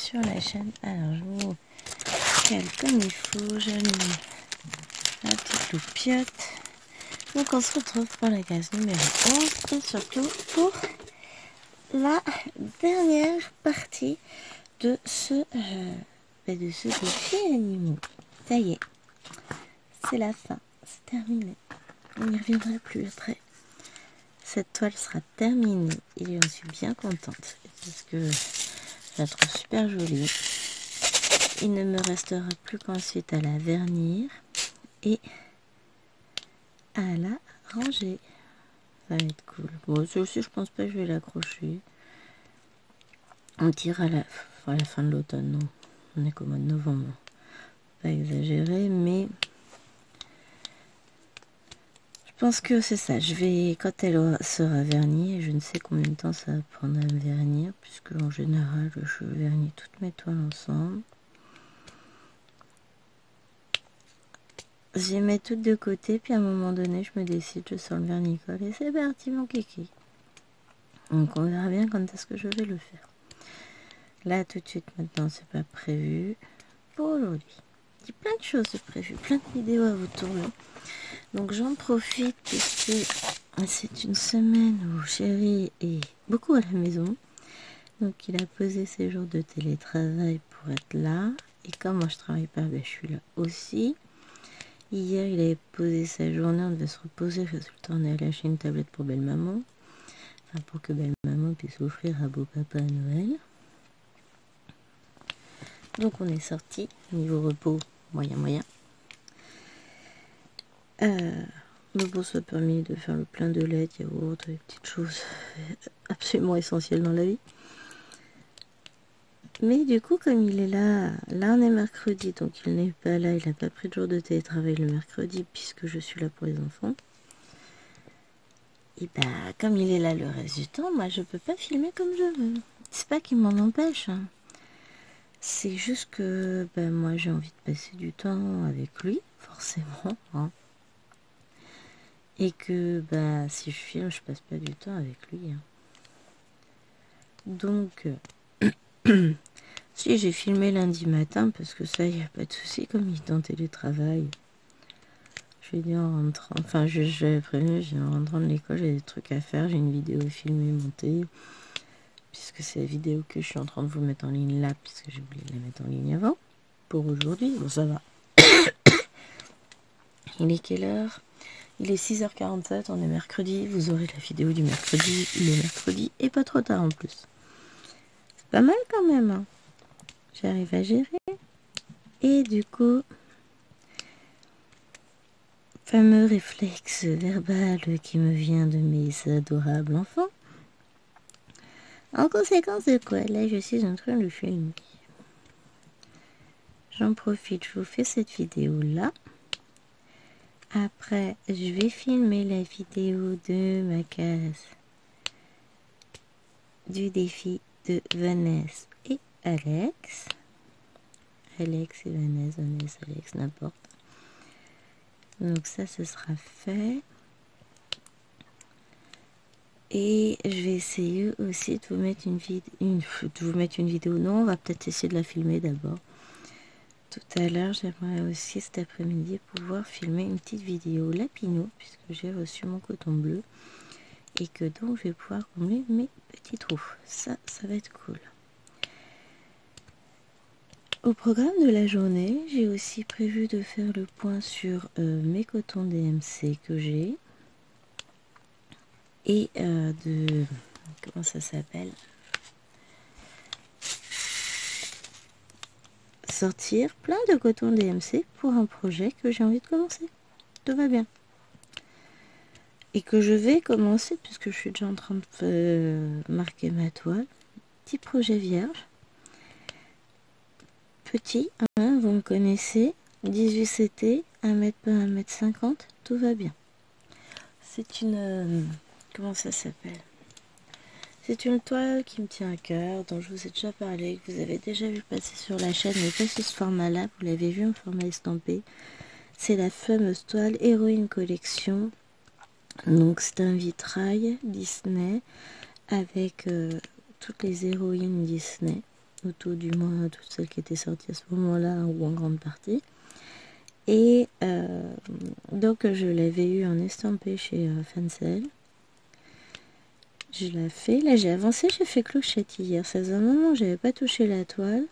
sur la chaîne. Alors je vous cale comme il faut, j'allume la petite loupiote. Donc on se retrouve pour la case numéro 11 et surtout pour la dernière partie de ce défi animaux. Ça y est, c'est la fin, c'est terminé. On n'y reviendra plus après. Cette toile sera terminée et j'en suis bien contente parce que je la trouve super jolie. Il ne me restera plus qu'ensuite à la vernir et à la ranger. Ça va être cool. Bon, celle-ci, je pense pas que je vais l'accrocher. On tire à la fin de l'automne, non. On est qu'au mois de novembre. Pas exagéré, mais je pense que c'est ça. Je vais, quand elle sera vernie, et je ne sais combien de temps ça va prendre à me vernir, puisque en général, je vernis toutes mes toiles ensemble. Je les mets toutes de côté, puis à un moment donné, je me décide, je sors le vernicole, et c'est parti mon kiki. Donc on verra bien quand est-ce que je vais le faire. Là, tout de suite, maintenant, c'est pas prévu pour aujourd'hui. J'ai plein de choses de prévues, plein de vidéos à vous tourner. Donc j'en profite puisque c'est une semaine où Chéri est beaucoup à la maison. Donc il a posé ses jours de télétravail pour être là. Et comme moi je travaille pas, ben, je suis là aussi. Hier il avait posé sa journée, on devait se reposer. Résultat, on est allé acheter une tablette pour belle maman. Enfin pour que belle maman puisse offrir à beau papa à Noël. Donc on est sorti, niveau repos, moyen. Mais bon, ça a permis de faire le plein de lait, de yaourt, des petites choses absolument essentielles dans la vie. Mais du coup, comme il est là on est mercredi, donc il n'est pas là, il n'a pas pris de jour de télétravail le mercredi, puisque je suis là pour les enfants. Et bah, comme il est là le reste du temps, moi je peux pas filmer comme je veux. C'est pas qu'il m'en empêche, hein. C'est juste que moi j'ai envie de passer du temps avec lui, forcément, hein. Et que si je filme, je passe pas du temps avec lui, hein. Donc, si j'ai filmé lundi matin, parce que ça, il n'y a pas de souci, comme il est en télétravail. Je lui ai dit en rentrant, enfin, j'avais prévenu, j'ai en rentrant de l'école, j'ai des trucs à faire, j'ai une vidéo filmée, montée, puisque c'est la vidéo que je suis en train de vous mettre en ligne là, puisque j'ai oublié de la mettre en ligne avant, pour aujourd'hui. Bon, ça va. Il est quelle heure? Il est 6h47, on est mercredi, vous aurez la vidéo du mercredi, le mercredi, et pas trop tard en plus. C'est pas mal quand même, hein. J'arrive à gérer. Et du coup, fameux réflexe verbal qui me vient de mes adorables enfants. En conséquence de quoi, là je suis en train de filmer. J'en profite, je vous fais cette vidéo là. Après, je vais filmer la vidéo de ma case du défi de Vanessa et Alex. Alex et Vanessa, Alex, n'importe. Donc ça, ce sera fait. Et je vais essayer aussi de vous mettre une vidéo. Non, on va peut-être essayer de la filmer d'abord. Tout à l'heure, j'aimerais aussi cet après-midi pouvoir filmer une petite vidéo lapino, puisque j'ai reçu mon coton bleu. Et que donc je vais pouvoir combler mes petits trous. Ça va être cool. Au programme de la journée, j'ai aussi prévu de faire le point sur mes cotons DMC que j'ai. Et de... Comment ça s'appelle? Sortir plein de cotons DMC pour un projet que j'ai envie de commencer. Tout va bien. Et que je vais commencer puisque je suis déjà en train de marquer ma toile. Petit projet vierge. Petit, hein, vous me connaissez. 18 CT, 1m par 1m50, tout va bien. C'est une... comment ça s'appelle? C'est une toile qui me tient à cœur, dont je vous ai déjà parlé, que vous avez déjà vu passer sur la chaîne, mais pas sous ce format-là, vous l'avez vu en format estampé. C'est la fameuse toile Héroïne Collection. Donc c'est un vitrail Disney avec toutes les héroïnes Disney. ou tout du moins toutes celles qui étaient sorties à ce moment-là ou en grande partie. Et donc je l'avais eu en estampé chez Fancel. Je l'ai fait, là j'ai avancé, j'ai fait clochette hier. Ça faisait un moment que j'avais pas touché la toile.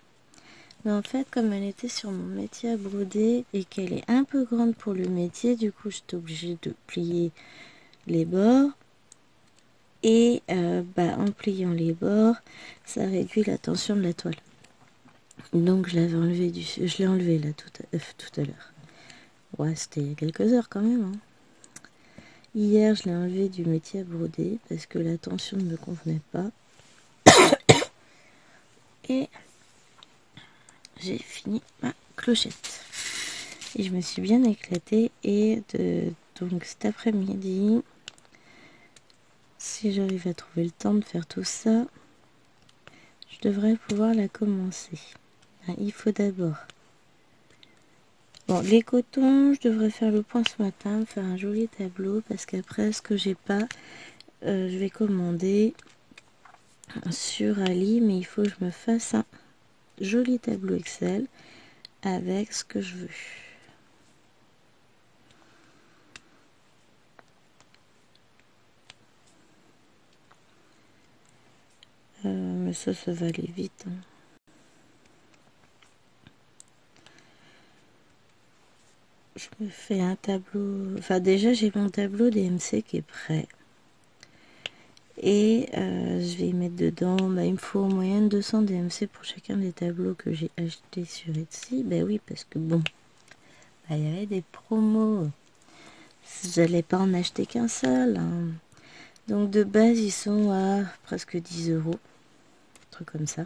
Mais en fait, comme elle était sur mon métier à broder et qu'elle est un peu grande pour le métier, du coup j'étais obligée de plier les bords. Et en pliant les bords, ça réduit la tension de la toile. Donc je l'ai enlevé là tout à l'heure. Ouais, c'était il y a quelques heures quand même. Hein. Hier, je l'ai enlevé du métier à broder parce que la tension ne me convenait pas. Et j'ai fini ma clochette. Et je me suis bien éclatée. Et donc cet après-midi, si j'arrive à trouver le temps de faire tout ça, je devrais pouvoir la commencer. Il faut d'abord... Bon, les cotons, je devrais faire le point ce matin, faire un joli tableau, parce qu'après, ce que j'ai pas, je vais commander sur Ali, mais il faut que je me fasse un joli tableau Excel avec ce que je veux. Mais ça va aller vite. Hein. Je me fais un tableau... Enfin, déjà, j'ai mon tableau DMC qui est prêt. Et je vais y mettre dedans... il me faut en moyenne 200 DMC pour chacun des tableaux que j'ai achetés sur Etsy. Oui, parce que bon... il y avait des promos. J'allais pas en acheter qu'un seul. Hein. Donc, de base, ils sont à presque 10 €. Un truc comme ça.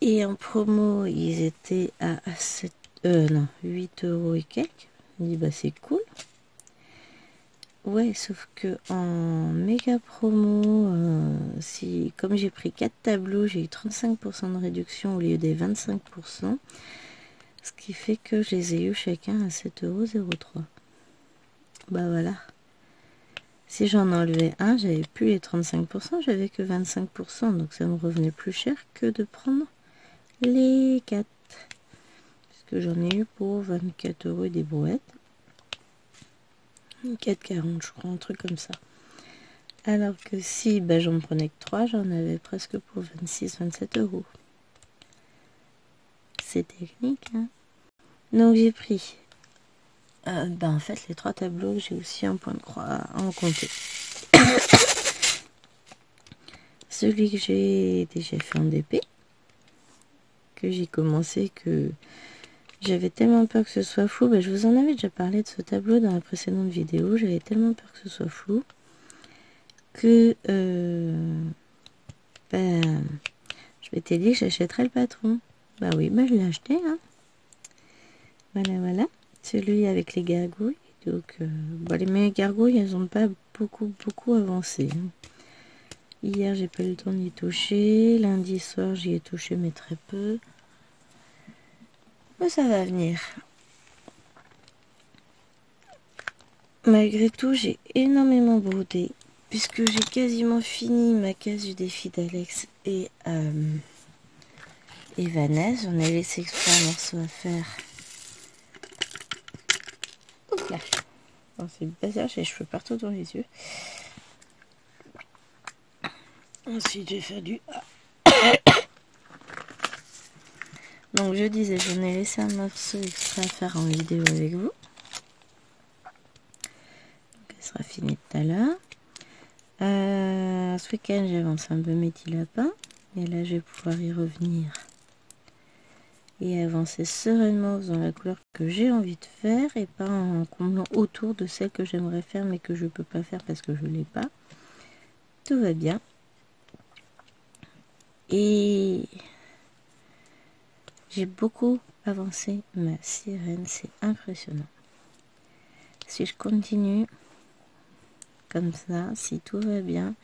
Et en promo, ils étaient à 8 € et quelques. Je me dis, c'est cool. Ouais, sauf que en méga promo, comme j'ai pris 4 tableaux, j'ai eu 35% de réduction au lieu des 25%. Ce qui fait que je les ai eu chacun à 7,03 €. Voilà. Si j'en enlevais un, j'avais plus les 35%, j'avais que 25%. Donc ça me revenait plus cher que de prendre les 4. Puisque j'en ai eu pour 24 € et des brouettes. 4,40 je crois, un truc comme ça. Alors que si j'en prenais que 3, j'en avais presque pour 26-27 €. C'est technique, hein. Donc j'ai pris en fait les 3 tableaux, j'ai aussi un point de croix à en compter. Celui que j'ai déjà fait en DP, que j'ai commencé, que j'avais tellement peur que ce soit flou. Je vous en avais déjà parlé de ce tableau dans la précédente vidéo. J'avais tellement peur que ce soit flou que je m'étais dit que j'achèterais le patron. Oui, je l'ai acheté. Hein. Voilà. Celui avec les gargouilles. Donc, mes gargouilles, elles n'ont pas beaucoup avancé. Hein. Hier, j'ai pas eu le temps d'y toucher. Lundi soir, j'y ai touché, mais très peu. Mais ça va venir. Malgré tout, j'ai énormément brodé, puisque j'ai quasiment fini ma case du défi d'Alex et Vanessa. On a laissé exprès un morceau à faire. Oups là. C'est bizarre, j'ai les cheveux partout dans les yeux. Ensuite, je vais faire du... Donc, je disais, j'en ai laissé un morceau exprès à faire en vidéo avec vous. Sera fini tout à l'heure. Ce week-end, j'avance un peu mes petits lapins. Et là, je vais pouvoir y revenir. Et avancer sereinement dans la couleur que j'ai envie de faire. Et pas en comblant autour de celle que j'aimerais faire, mais que je peux pas faire parce que je l'ai pas. Tout va bien. Et j'ai beaucoup avancé ma sirène. C'est impressionnant. Si je continue... comme ça, si tout va bien,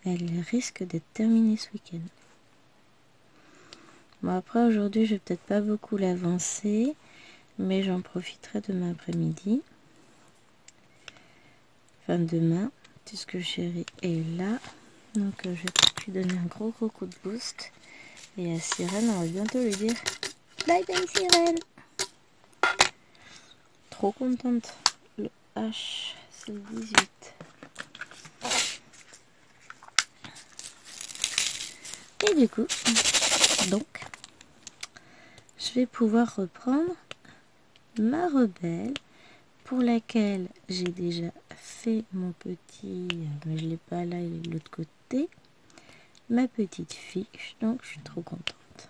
elle risque d'être terminée ce week-end. Après, aujourd'hui, je vais peut-être pas beaucoup l'avancer, mais j'en profiterai demain après-midi. Enfin, demain, puisque chérie est là. Donc, je vais lui donner un gros coup de boost. Et à Sirène, on va bientôt lui dire bye bye Sirène. Trop contente. Le H, c'est le 18. Et du coup, donc, je vais pouvoir reprendre ma rebelle pour laquelle j'ai déjà fait mon petit, mais je l'ai pas là, il est de l'autre côté, ma petite fiche, donc je suis trop contente.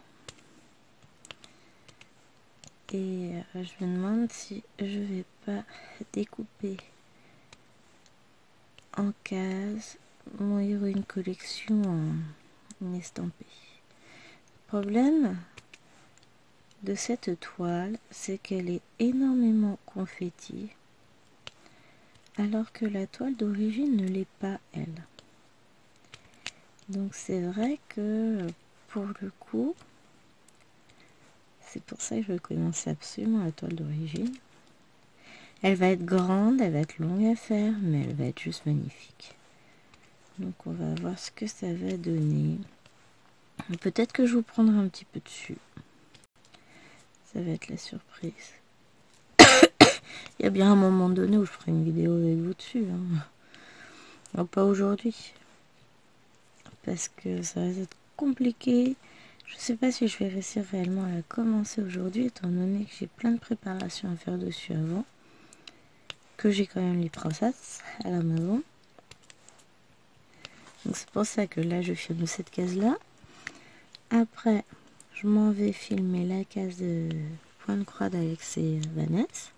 Et je me demande si je vais pas découper en cases mon Heroine Collection en estampé. Le problème de cette toile, c'est qu'elle est énormément confetti, alors que la toile d'origine ne l'est pas, elle. Donc c'est vrai que pour le coup, c'est pour ça que je commence absolument la toile d'origine. Elle va être grande, elle va être longue à faire, mais elle va être juste magnifique. Donc on va voir ce que ça va donner. Peut-être que je vous prendrai un petit peu dessus. Ça va être la surprise. Il y a bien un moment donné où je ferai une vidéo avec vous dessus. Non, pas aujourd'hui. Parce que ça va être compliqué. Je sais pas si je vais réussir réellement à la commencer aujourd'hui, étant donné que j'ai plein de préparations à faire dessus avant. Que j'ai quand même les princesses à la maison. Donc c'est pour ça que là je filme cette case là. Après je m'en vais filmer la case de point de croix d'Alex et Vanessa.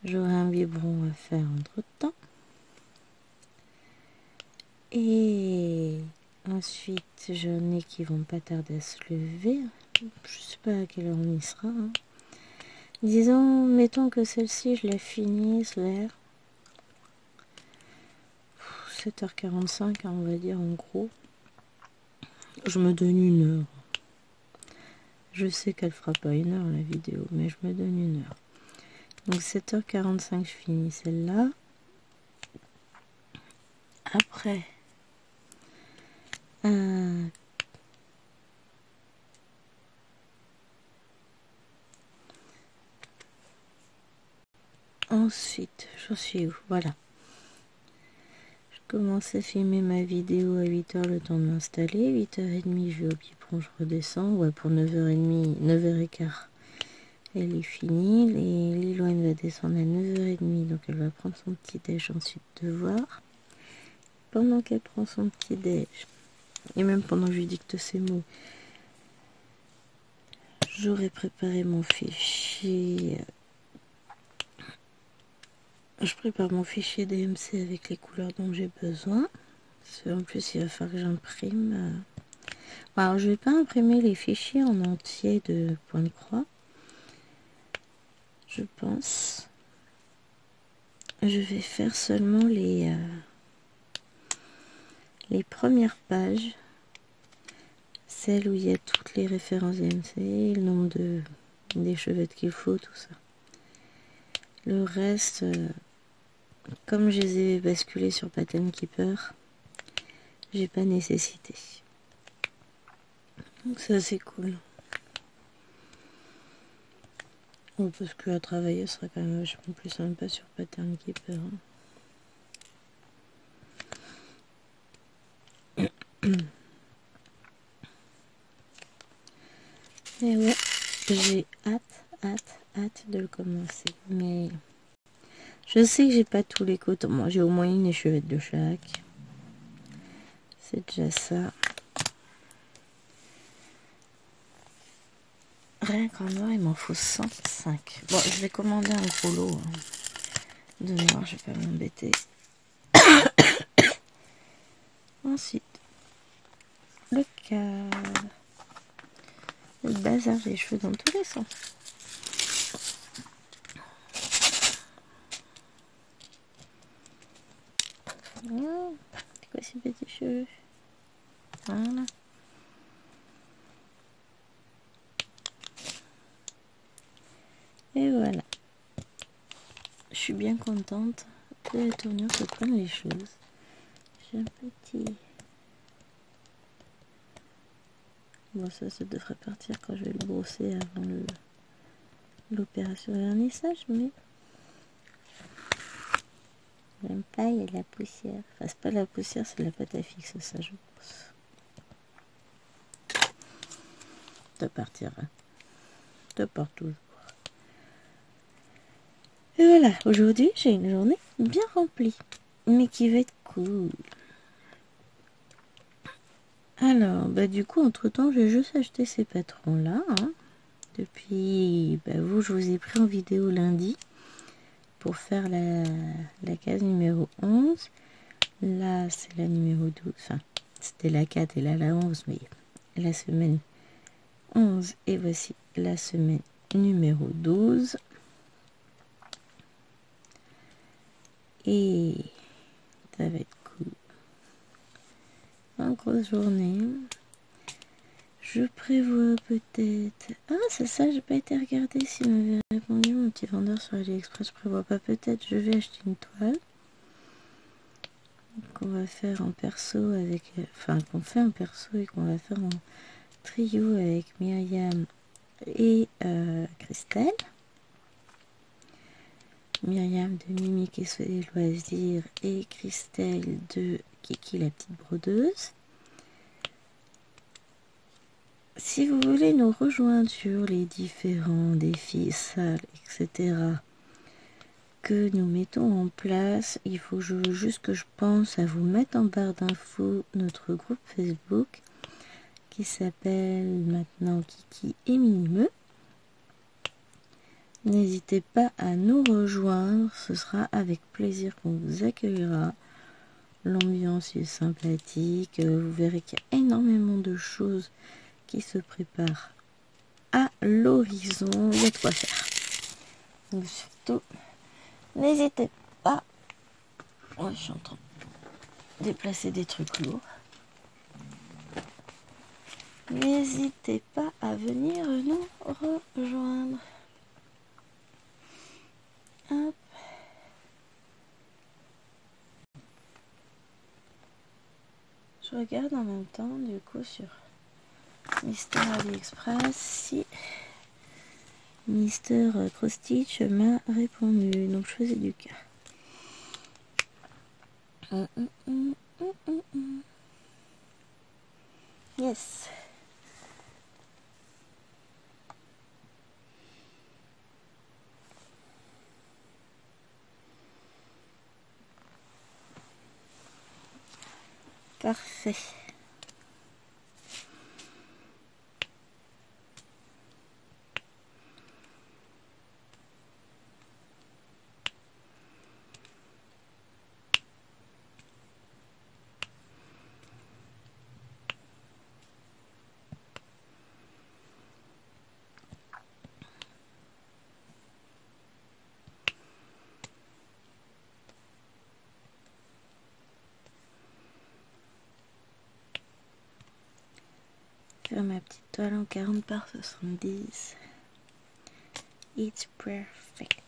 J'aurai un biberon à faire entre temps. Et ensuite j'en ai qui vont pas tarder à se lever. Je sais pas à quelle heure on y sera. Disons, mettons que celle-ci je la finisse vers 7h45, on va dire en gros. Je me donne 1 heure. Je sais qu'elle fera pas 1 heure la vidéo, mais je me donne 1 heure. Donc 7h45, je finis celle-là. Après, ensuite, je suis où? Voilà. Je commence à filmer ma vidéo à 8h, le temps de m'installer. 8h30, je vais au biberon, je redescends. Ouais, pour 9h30, 9h15. Elle est finie. Et Liloine va descendre à 9h30, donc elle va prendre son petit déj, ensuite devoir. Pendant qu'elle prend son petit déj, et même pendant que je lui dicte ses mots, j'aurais préparé mon fichier. Je prépare mon fichier DMC avec les couleurs dont j'ai besoin. En plus, il va falloir que j'imprime. Alors, je vais pas imprimer les fichiers en entier de point de croix. Je pense. Je vais faire seulement les premières pages. Celles où il y a toutes les références DMC, le nombre des chevettes qu'il faut, tout ça. Le reste, comme je les ai basculés sur Pattern Keeper, j'ai pas nécessité. Donc ça c'est cool. Bon, parce que à travailler sera quand même vachement plus sympa sur Pattern Keeper. Et ouais, j'ai hâte de le commencer. Mais je sais que j'ai pas tous les cotons. Moi, j'ai au moins une échevette de chaque. C'est déjà ça. Rien qu'en noir, il m'en faut 105. Bon, je vais commander un gros lot de noir, je vais pas m'embêter. Ensuite, le cadre. Le bazar, j'ai les cheveux dans tous les sens. Oh, c'est quoi ces petits cheveux? Voilà. Et voilà. Je suis bien contente de la tournure que prennent les choses. J'ai un petit... Bon, ça devrait partir quand je vais le brosser avant l'opération vernissage, mais... J'aime pas, il y a de la poussière. Enfin, c'est pas de la poussière, c'est de la pâte à fixe, ça, je pense. Ça partira. Ça part toujours. Et voilà, aujourd'hui, j'ai une journée bien remplie, mais qui va être cool. Alors, bah du coup, entre-temps, j'ai juste acheté ces patrons-là. Hein. Depuis, bah vous, je vous ai pris en vidéo lundi pour faire la case numéro 11. Là, c'est la numéro 12. Enfin, c'était la 4 et là, la 11, mais la semaine 11. Et voici la semaine numéro 12. Et ça va être cool. Une grosse journée. Je prévois peut-être... Ah, c'est ça, j'ai pas été regarder s'il m'avait répondu mon petit vendeur sur AliExpress. Je prévois pas peut-être, je vais acheter une toile. Qu'on va faire en perso avec... Enfin, qu'on fait en perso et qu'on va faire en trio avec Myriam et Christelle. Myriam de Mimique et Soleil Loisirs et Christelle de Kiki la petite brodeuse. Si vous voulez nous rejoindre sur les différents défis, salles, etc. que nous mettons en place, il faut juste que je pense à vous mettre en barre d'infos notre groupe Facebook qui s'appelle maintenant Kiki et Minimeux. N'hésitez pas à nous rejoindre, ce sera avec plaisir qu'on vous accueillera. L'ambiance est sympathique, vous verrez qu'il y a énormément de choses qui se préparent à l'horizon, il y a de quoi faire. Donc surtout, n'hésitez pas, je suis en train de déplacer des trucs lourds, n'hésitez pas à venir nous rejoindre. Hop. Je regarde en même temps du coup sur Mister AliExpress si Mister Cross Stitch m'a répondu, donc je faisais du cas. Yes. Parfait. Faire ma petite toile en 40 par 70. It's perfect.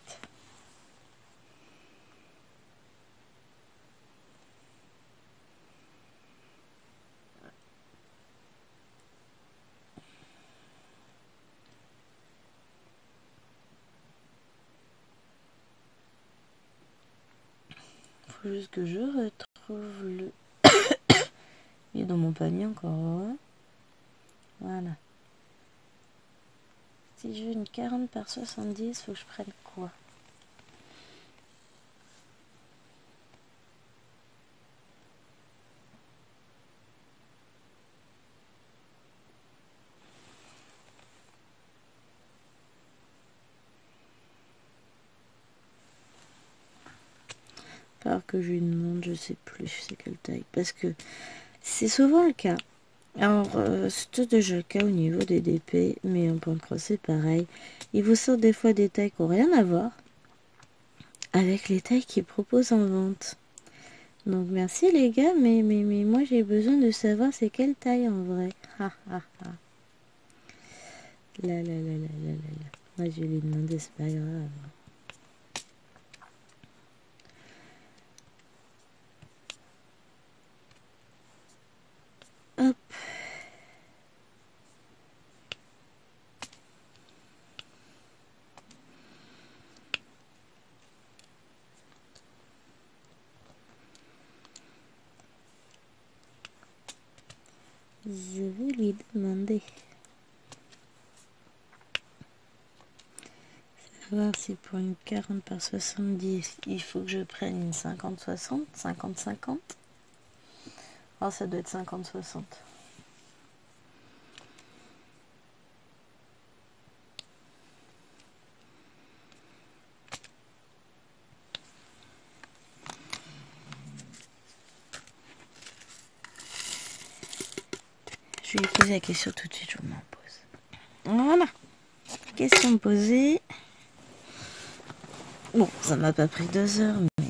Faut juste que je retrouve le... Il est dans mon panier encore. Ouais. Voilà. Si je veux une 40 par 70, faut que je prenne quoi? Alors que je lui demande, je sais plus c'est quelle taille. Parce que c'est souvent le cas. Alors, c'est déjà le cas au niveau des DP, mais en point de croix, c'est pareil. Il vous sort des fois des tailles qui n'ont rien à voir avec les tailles qu'ils proposent en vente. Donc, merci les gars, mais moi, j'ai besoin de savoir c'est quelle taille en vrai. Ha, ha, ha. Là. Moi, je vais lui demander, c'est pas grave. Je vais lui demander. Voir si pour une 40 par 70, il faut que je prenne une 50-60, 50-50. Oh, ça doit être 50-60. Je vais lui poser la question tout de suite, je m'en pose. Voilà. Question posée. Bon, ça m'a pas pris 2 heures, mais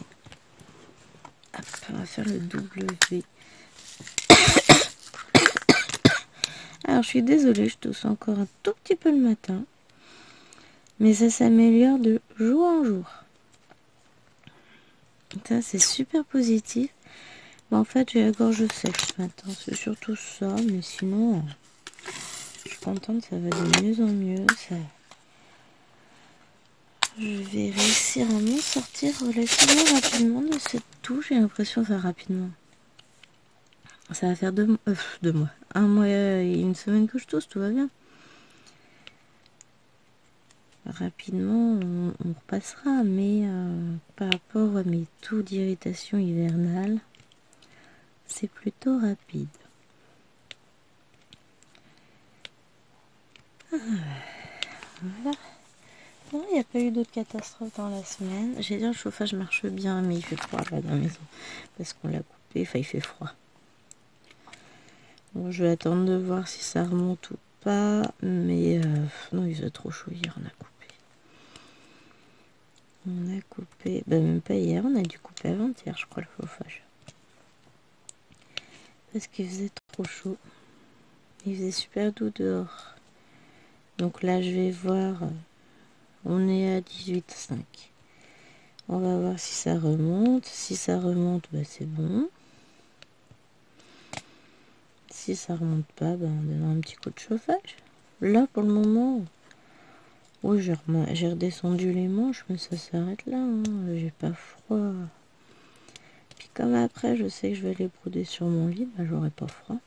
hop, on va faire le W. Alors, je suis désolée, je tousse encore un tout petit peu le matin. Mais ça s'améliore de jour en jour. Ça, c'est super positif. Mais en fait, j'ai la gorge sèche ce matin. C'est surtout ça, mais sinon, je suis contente, ça va de mieux en mieux. Ça... Je vais réussir à m'en sortir relativement rapidement de cette toux. J'ai l'impression de faire rapidement. Ça va faire 2 mois. 1 mois et une semaine que je tousse, tout va bien. Rapidement, on repassera, mais par rapport à mes taux d'irritation hivernale, c'est plutôt rapide. Voilà. Non, il n'y a pas eu d'autres catastrophes dans la semaine. J'ai dit le chauffage marche bien, mais il fait froid là dans la maison. Parce qu'on l'a coupé, enfin il fait froid. Bon, je vais attendre de voir si ça remonte ou pas. Mais non, il faisait trop chaud hier, on a coupé. On a coupé, même pas hier, on a dû couper avant-hier, je crois, le chauffage. Parce qu'il faisait trop chaud. Il faisait super doux dehors. Donc là, je vais voir. On est à 18,5. On va voir si ça remonte. Si ça remonte, c'est bon. Si ça remonte pas, on donne un petit coup de chauffage. Là, pour le moment, oui, j'ai redescendu les manches, mais ça s'arrête là. Hein. J'ai pas froid. Puis comme après, je sais que je vais aller brouder sur mon lit, j'aurai pas froid.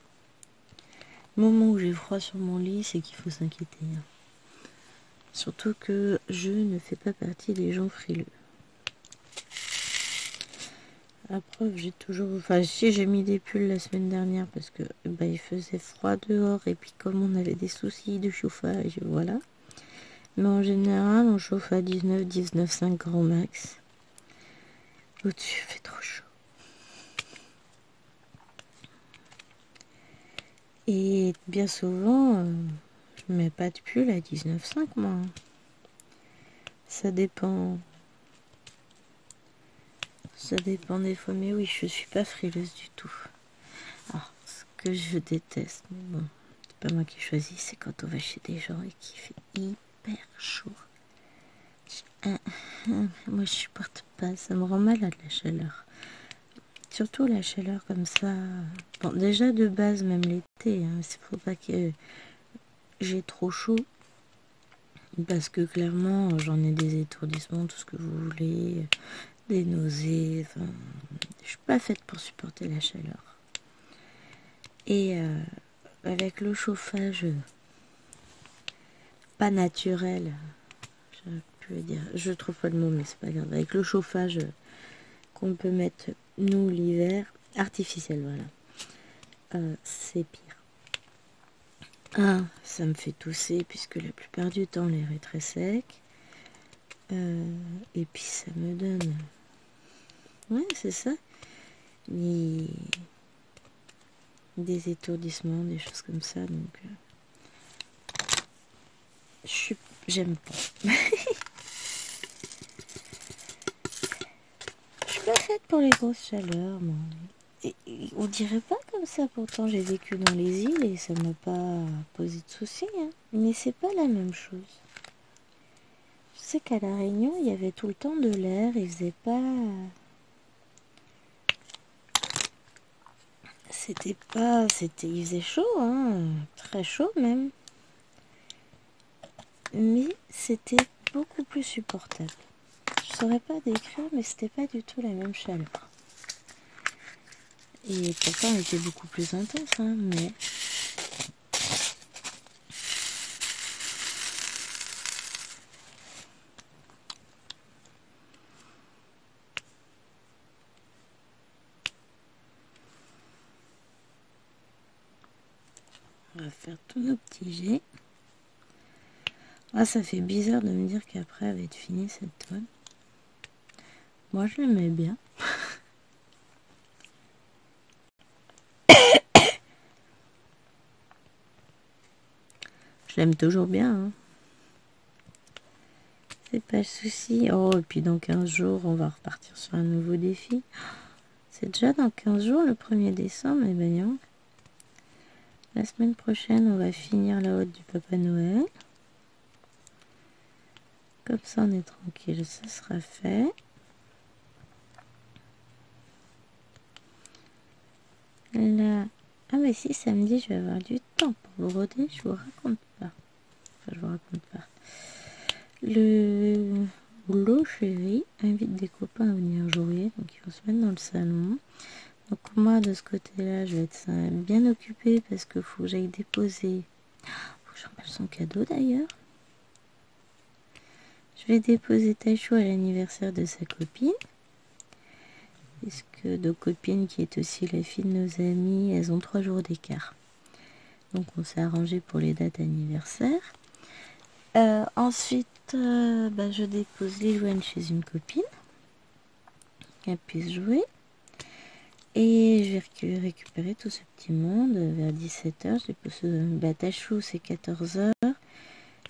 Le moment où j'ai froid sur mon lit, c'est qu'il faut s'inquiéter. Hein. Surtout que je ne fais pas partie des gens frileux. À preuve, j'ai toujours... Enfin, si j'ai mis des pulls la semaine dernière parce que il faisait froid dehors et puis comme on avait des soucis de chauffage, voilà. Mais en général, on chauffe à 19,5 grand max. Au-dessus, il fait trop chaud. Et bien souvent, je mets pas de pull à 19,5 moi. Ça dépend. Ça dépend des fois, mais oui, je suis pas frileuse du tout. Alors, ce que je déteste, mais bon, c'est pas moi qui choisis, c'est quand on va chez des gens et qu'il fait hyper chaud. Moi, je supporte pas, ça me rend malade la chaleur. Surtout la chaleur comme ça. Bon, déjà de base, même l'été, hein, il faut pas que j'ai trop chaud. Parce que clairement, j'en ai des étourdissements, tout ce que vous voulez, des nausées. Enfin, je suis pas faite pour supporter la chaleur. Et avec le chauffage pas naturel, je trouve pas le mot, mais c'est pas grave. Avec le chauffage qu'on peut mettre nous l'hiver, artificiel, voilà, c'est pire. Ça me fait tousser puisque la plupart du temps l'air est très sec. Et puis ça me donne... Ouais, c'est ça. Des étourdissements, des choses comme ça. Donc, j'aime pas. Je suis pas faite pour les grosses chaleurs, moi. Et on dirait pas comme ça, pourtant j'ai vécu dans les îles et ça m'a pas posé de soucis. Hein. Mais c'est pas la même chose. Je sais qu'à La Réunion, il y avait tout le temps de l'air, il faisait pas... il faisait chaud, hein, très chaud même. Mais c'était beaucoup plus supportable. Je saurais pas décrire, mais c'était pas du tout la même chaleur. Et pourtant, elle était beaucoup plus intense, hein, mais On va faire tous nos petits jets. Ah, ça fait bizarre de me dire qu'après elle va être finie cette toile. Moi je l'aimais bien. Je l'aime toujours bien. Hein. C'est pas le souci. Oh, et puis dans 15 jours, on va repartir sur un nouveau défi. C'est déjà dans 15 jours, le 1er décembre, et ben non. La semaine prochaine, on va finir la haute du Papa Noël. Comme ça, on est tranquille, ça sera fait. Là, ah mais si, samedi, je vais avoir du temps pour broder, je vous raconte pas. Enfin, je vous raconte pas. Le boulot chéri invite des copains à venir jouer, donc ils vont se mettre dans le salon. Donc moi, de ce côté-là, je vais être bien occupée parce qu'il faut que j'aille déposer. Faut que j'emballe son cadeau d'ailleurs. Je vais déposer Tachou à l'anniversaire de sa copine. Puisque nos copines, qui est aussi la fille de nos amis, elles ont 3 jours d'écart. Donc on s'est arrangé pour les dates anniversaires. Ensuite, je dépose Lilouane chez une copine. Qu'elle puisse jouer. Et je vais récupérer tout ce petit monde vers 17h. Je dépose Tachou, c'est 14h.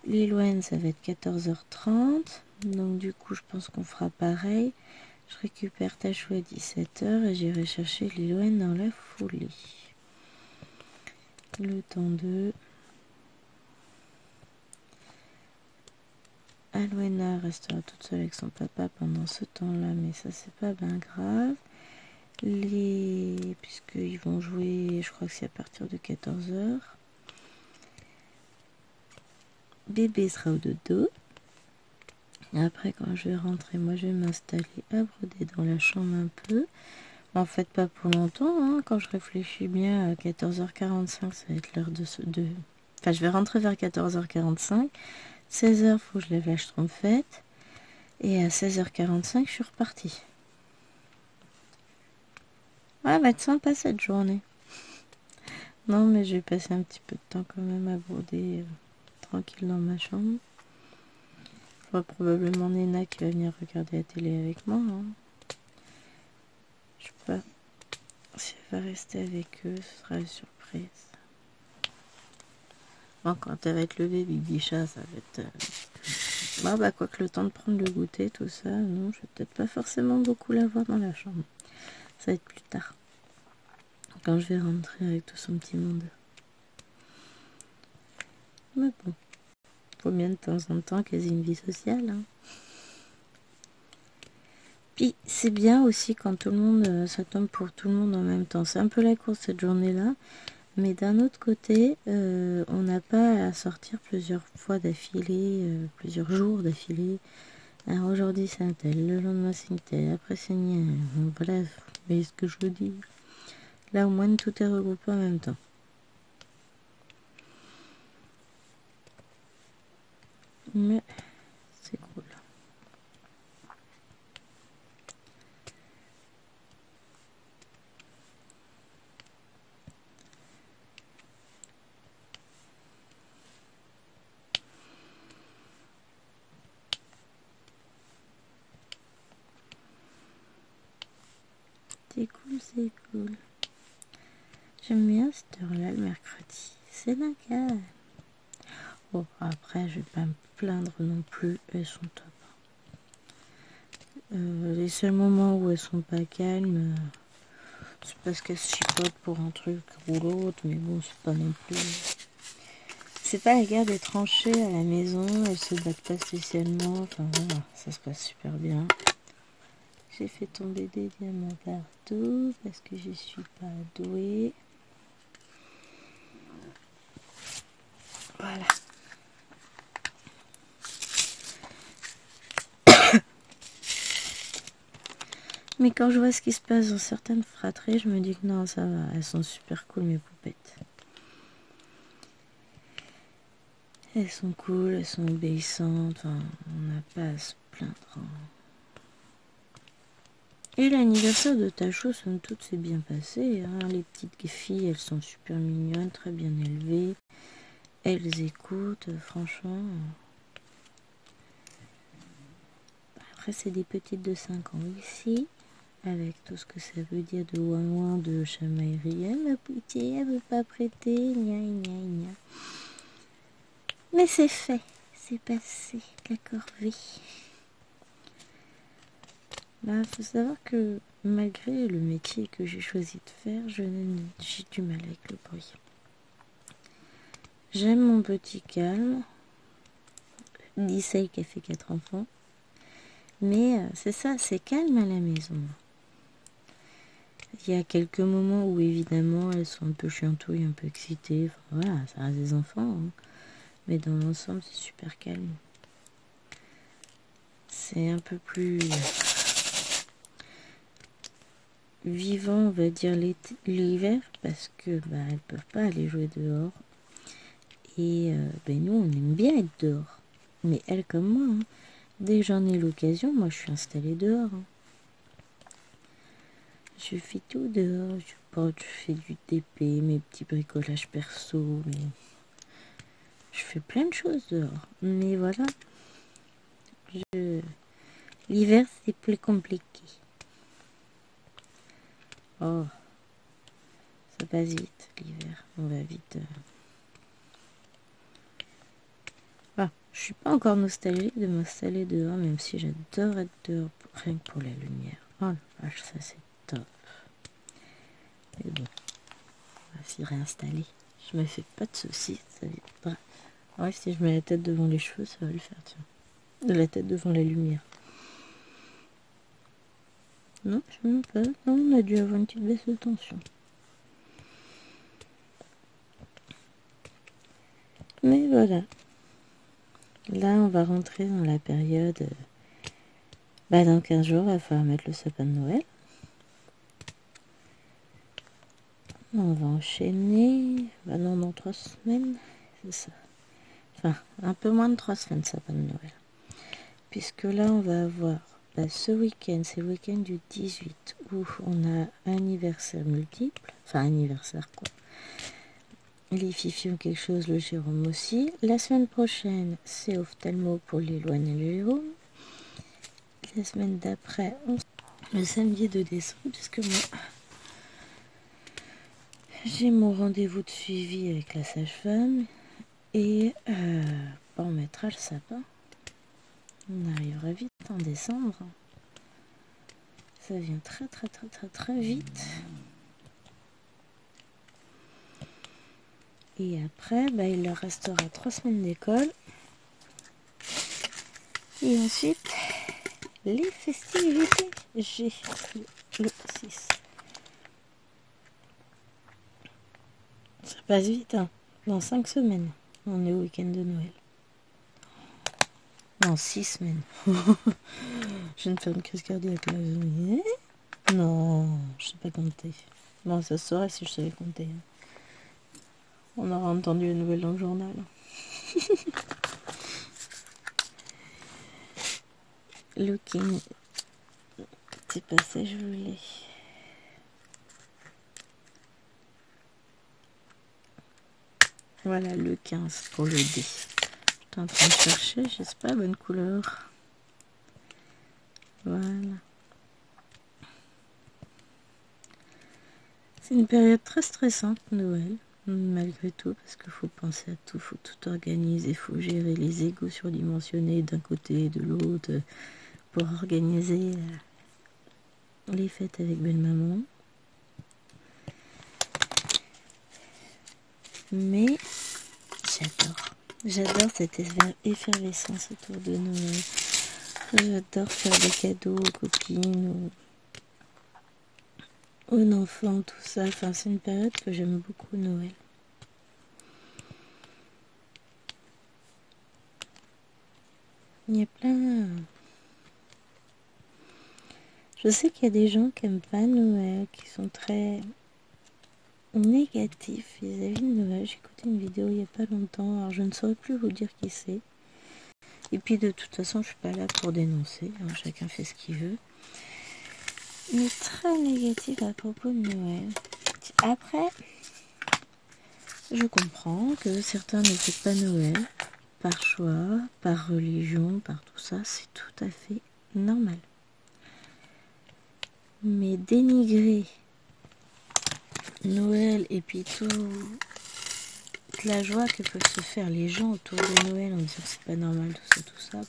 Lilouane, ça va être 14h30. Donc du coup, je pense qu'on fera pareil. Je récupère Tachou à 17h et j'irai chercher Lilouane dans la foulée. Le temps de... Alwena restera toute seule avec son papa pendant ce temps-là, mais ça c'est pas bien grave. Puisqu'ils vont jouer, je crois que c'est à partir de 14h. Bébé sera au dodo. Et après, quand je vais rentrer, moi je vais m'installer à broder dans la chambre un peu. En fait, pas pour longtemps. Hein. Quand je réfléchis bien, à 14h45, ça va être l'heure de... Enfin, je vais rentrer vers 14h45. 16h, faut que je lève la schtroumpfette. Et à 16h45, je suis repartie. Ouais, va être sympa cette journée. Non, mais je vais passer un petit peu de temps quand même à broder tranquille dans ma chambre. Il faudra probablement Nena qui va venir regarder la télé avec moi. Hein. Je sais pas si elle va rester avec eux, ce sera une surprise. Bon, quand elle va être levée, Big Bicha, ça va être... quoique le temps de prendre le goûter, tout ça, non, je vais peut-être pas forcément beaucoup la voir dans la chambre. Ça va être plus tard. Quand je vais rentrer avec tout son petit monde. Mais bon, faut bien de temps en temps qu'elle ait une vie sociale. Hein. Puis c'est bien aussi quand tout le monde, ça tombe pour tout le monde en même temps. C'est un peu la course cette journée-là. Mais d'un autre côté, on n'a pas à sortir plusieurs fois d'affilée, plusieurs jours d'affilée. Alors aujourd'hui c'est un tel, le lendemain c'est un tel, après c'est une... Bref, vous voyez ce que je veux dire. Là au moins tout est regroupé en même temps. Mais c'est cool. C'est cool, c'est cool. J'aime bien cette heure-là le mercredi. C'est la calme. Bon, après, je vais pas me plaindre non plus. Elles sont top. Les seuls moments où elles sont pas calmes, c'est parce qu'elles se chipotent pour un truc ou l'autre. Mais bon, c'est pas non plus... C'est pas la guerre des tranchées à la maison. Elles se battent pas spécialement. Enfin voilà, ça se passe super bien. J'ai fait tomber des diamants partout parce que je suis pas douée. Voilà. Mais quand je vois ce qui se passe dans certaines fratries, je me dis que non, ça va. Elles sont super cool, mes poupettes. Elles sont cool, elles sont obéissantes. Enfin, on n'a pas à se plaindre. Et l'anniversaire de Tacho, somme toute, s'est bien passé. Hein. Les petites filles, elles sont super mignonnes, très bien élevées. Elles écoutent, franchement. Après, c'est des petites de 5 ans ici, avec tout ce que ça veut dire de ouin de chamaillerie. Ma petite, elle veut pas prêter, gna gna gna. Mais c'est fait, c'est passé, la corvée. Bah, faut savoir que malgré le métier que j'ai choisi de faire, j'ai du mal avec le bruit. J'aime mon petit calme. Dissei qui a fait 4 enfants. Mais c'est ça, c'est calme à la maison. Il y a quelques moments où évidemment elles sont un peu chiantouilles, un peu excitées. Enfin, voilà, ça reste des enfants. Hein. Mais dans l'ensemble, c'est super calme. C'est un peu plus vivant, on va dire, l'hiver, parce que elles peuvent pas aller jouer dehors. Et nous, on aime bien être dehors. Mais elles comme moi, hein. Dès que j'en ai l'occasion, moi je suis installée dehors. Hein. Je fais tout dehors, je fais du TP, mes petits bricolages perso, je fais plein de choses dehors. Mais voilà, l'hiver c'est plus compliqué. Oh, ça passe vite l'hiver, on va vite. Je suis pas encore nostalgique de m'installer dehors, même si j'adore être dehors, rien que pour la lumière. Oh la vache, ça c'est top. Mais bon, on va s'y réinstaller. Je me fais pas de soucis, ça vient pas. Ouais, si je mets la tête devant les cheveux, ça va le faire, tiens. De la tête devant la lumière. Non, je ne sais pas. Non, on a dû avoir une petite baisse de tension. Mais voilà. Là, on va rentrer dans la période... dans 15 jours, il va falloir mettre le sapin de Noël. On va enchaîner... non, dans 3 semaines, c'est ça. Enfin, un peu moins de 3 semaines, sapin de Noël. Puisque là, on va avoir... ce week-end, c'est le week-end du 18, où on a anniversaire multiple. Enfin, anniversaire, quoi. Les Fifi ont quelque chose, le Jérôme aussi. La semaine prochaine, c'est ophtalmo pour l'Éloigne et le Jérôme. La semaine d'après, le samedi 2 décembre, puisque moi, j'ai mon rendez-vous de suivi avec la sage-femme. Et on mettra le sapin. On arrivera vite en décembre. Ça vient très très très très très vite. Et après, il leur restera 3 semaines d'école. Et ensuite, les festivités. J'ai le 6. Ça passe vite, hein. Dans 5 semaines, on est au week-end de Noël. Non, 6 semaines. Je viens de faire une crise cardiaque là. Non, je sais pas compter. Bon, ça se saurait si je savais compter. On aura entendu les nouvelles dans le journal. Looking. C'est pas ça, je voulais. Voilà le 15 pour le D. Je suis en train de chercher, je sais pas, bonne couleur. Voilà. C'est une période très stressante, Noël, malgré tout, parce qu'il faut penser à tout, il faut tout organiser, il faut gérer les égos surdimensionnés d'un côté et de l'autre pour organiser les fêtes avec belle-maman. Mais j'adore cette effervescence autour de Noël. J'adore faire des cadeaux aux copines, aux enfants, tout ça. Enfin, c'est une période que j'aime beaucoup, Noël. Il y a plein... Je sais qu'il y a des gens qui n'aiment pas Noël, qui sont très négatifs vis-à-vis de Noël. J'ai écouté une vidéo il n'y a pas longtemps, alors je ne saurais plus vous dire qui c'est. Et puis de toute façon, je suis pas là pour dénoncer, hein, chacun fait ce qu'il veut. mais très négative à propos de Noël. Après, je comprends que certains ne fêtent pas Noël par choix, par religion, par tout ça, c'est tout à fait normal. Mais dénigrer Noël et puis toute la joie que peuvent se faire les gens autour de Noël en disant que c'est pas normal, tout ça,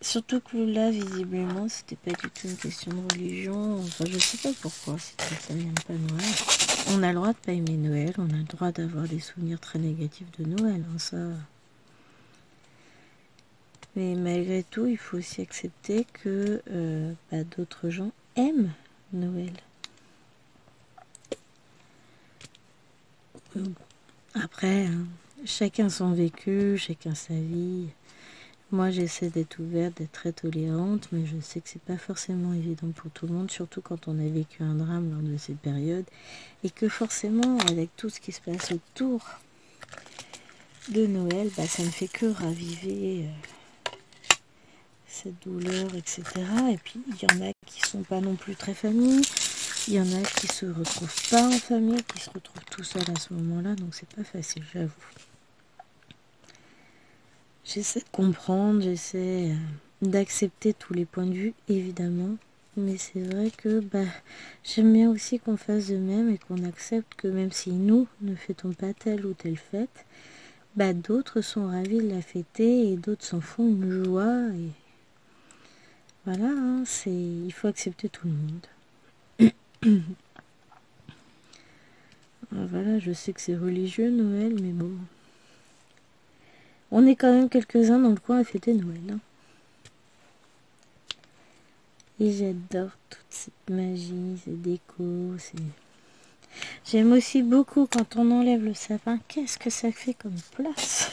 surtout que là, visiblement, c'était pas du tout une question de religion. Enfin, je sais pas pourquoi, ça n'aime pas Noël. On a le droit de pas aimer Noël, on a le droit d'avoir des souvenirs très négatifs de Noël, hein, ça. Mais malgré tout, il faut aussi accepter que d'autres gens aiment Noël. Après, hein, chacun son vécu, chacun sa vie. Moi, j'essaie d'être ouverte, d'être très tolérante, mais je sais que c'est pas forcément évident pour tout le monde, surtout quand on a vécu un drame lors de cette période, et que forcément, avec tout ce qui se passe autour de Noël, ça ne fait que raviver cette douleur, etc. Et puis, il y en a qui sont pas non plus très familles, il y en a qui se retrouvent pas en famille, qui se retrouvent tout seuls à ce moment-là, donc c'est pas facile, j'avoue. J'essaie de comprendre, j'essaie d'accepter tous les points de vue, évidemment. Mais c'est vrai que j'aime bien aussi qu'on fasse de même et qu'on accepte que même si nous ne fêtons pas telle ou telle fête, d'autres sont ravis de la fêter et d'autres s'en font une joie. Et voilà, hein, il faut accepter tout le monde. Voilà, je sais que c'est religieux Noël, mais bon. On est quand même quelques-uns dans le coin à fêter Noël. Hein. Et j'adore toute cette magie, ces décos. J'aime aussi beaucoup quand on enlève le sapin. Qu'est-ce que ça fait comme place?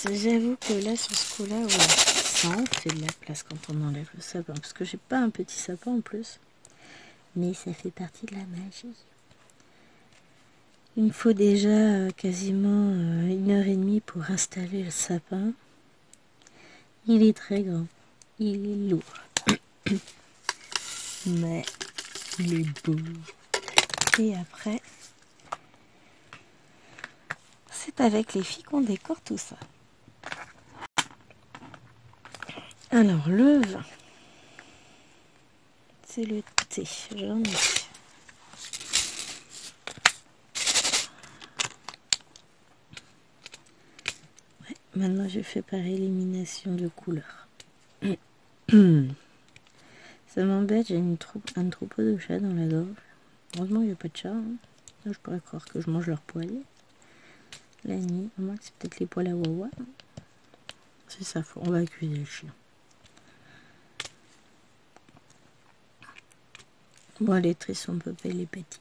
J'avoue que là, sur ce coup-là, ouais, ça en fait de la place quand on enlève le sapin. Parce que j'ai pas un petit sapin en plus. Mais ça fait partie de la magie. Il me faut déjà quasiment 1h30 pour installer le sapin. Il est très grand. Il est lourd. Mais il est beau. Et après, c'est avec les filles qu'on décore tout ça. Alors, le vin. C'est le thé. J'en ai. Maintenant, je fais par élimination de couleurs. Ça m'embête, j'ai un troupeau de chats dans la gorge. Heureusement, il n'y a pas de chat. Hein. Je pourrais croire que je mange leurs poils. La nuit, au moins que c'est peut-être les poils à wawa. C'est ça, on va accuser le chien. Bon, les tristes, son papa, il est petit.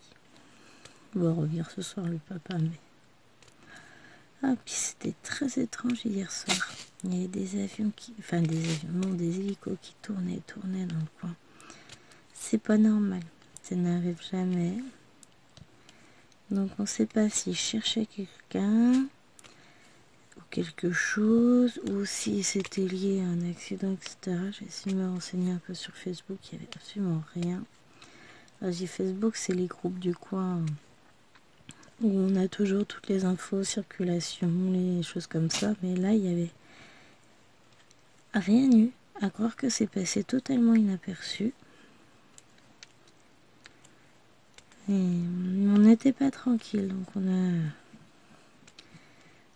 On va revenir ce soir, le papa, mais... Ah, puis c'était très étrange hier soir. Il y avait des avions des hélicos qui tournaient dans le coin. C'est pas normal. Ça n'arrive jamais. Donc on ne sait pas s'ils cherchaient quelqu'un ou quelque chose, ou si c'était lié à un accident, etc. J'ai essayé de me renseigner un peu sur Facebook, il n'y avait absolument rien. Alors, Facebook, c'est les groupes du coin où on a toujours toutes les infos, circulation, les choses comme ça. Mais là, il n'y avait rien eu. À croire que c'est passé totalement inaperçu. Et on n'était pas tranquille, donc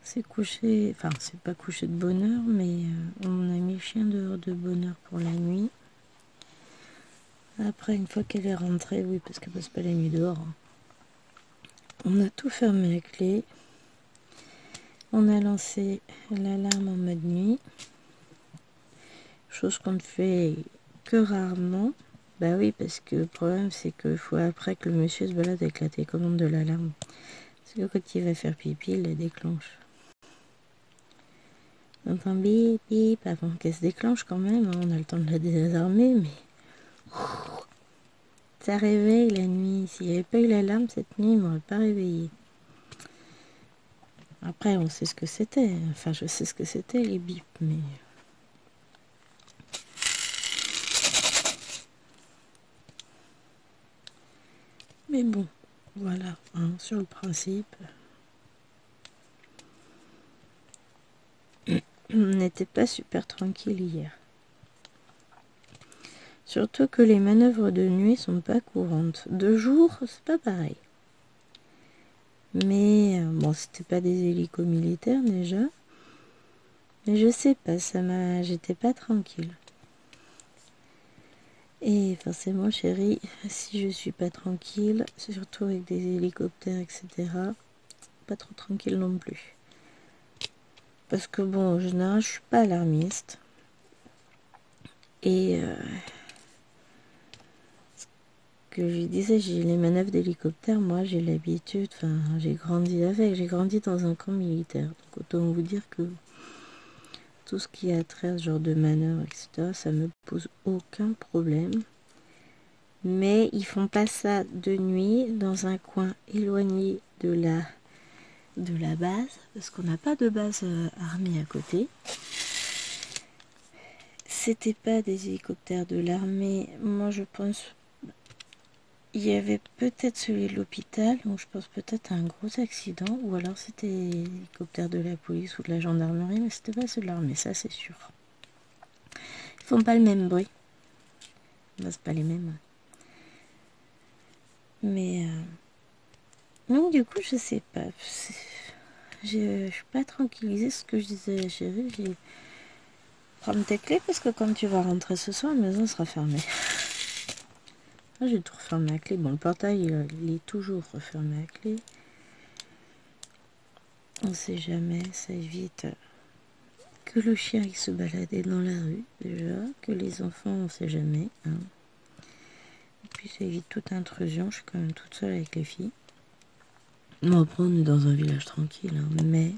s'est couché, enfin c'est pas couché de bonne heure, mais on a mis le chien dehors de bonne heure pour la nuit. Après, une fois qu'elle est rentrée, oui, parce qu'elle passe pas la nuit dehors, hein, on a tout fermé à clé. On a lancé l'alarme en mode nuit, chose qu'on ne fait que rarement. Bah oui, parce que le problème, c'est qu'il faut après que le monsieur se balade avec la télécommande de l'alarme. Parce que quand il va faire pipi, il la déclenche. On entend bip bip avant qu'elle se déclenche quand même. Hein, on a le temps de la désarmer, mais... Ça réveille la nuit. S'il n'y avait pas eu l'alarme cette nuit, il ne m'aurait pas réveillé. Après, on sait ce que c'était. Enfin, je sais ce que c'était, les bips, mais... Mais bon, voilà, hein, sur le principe. On n'était pas super tranquille hier. Surtout que les manœuvres de nuit sont pas courantes. De jour, c'est pas pareil. Mais bon, c'était pas des hélicos militaires déjà. Mais je sais pas, j'étais pas tranquille. Et forcément, chérie, si je suis pas tranquille, surtout avec des hélicoptères, etc., pas trop tranquille non plus. Parce que bon, en général, je suis pas alarmiste. Et que je disais, j'ai les manœuvres d'hélicoptère, moi j'ai l'habitude, enfin j'ai grandi avec, j'ai grandi dans un camp militaire. Donc autant vous dire que tout ce qui a trait à ce genre de manœuvres, etc., ça me pose aucun problème. Mais ils font pas ça de nuit dans un coin éloigné de la base, parce qu'on n'a pas de base armée à côté. C'était pas des hélicoptères de l'armée, moi je pense. Il y avait peut-être celui de l'hôpital, donc je pense peut-être à un gros accident, ou alors c'était l'hélicoptère de la police ou de la gendarmerie, mais c'était pas ceux de l'armée, ça c'est sûr. Ils font pas le même bruit. Non, c'est pas les mêmes. Mais donc du coup, je sais pas. Je suis pas tranquillisée. Ce que je disais à la chérie, j'ai prendre tes clés parce que quand tu vas rentrer ce soir, la maison sera fermée. Là, j'ai tout refermé à clé. Bon, le portail, il est toujours refermé à clé. On sait jamais, ça évite que le chien il se baladait dans la rue déjà, que les enfants, on sait jamais. Hein. Et puis ça évite toute intrusion. Je suis quand même toute seule avec les filles. Bon, après, on est dans un village tranquille, hein, mais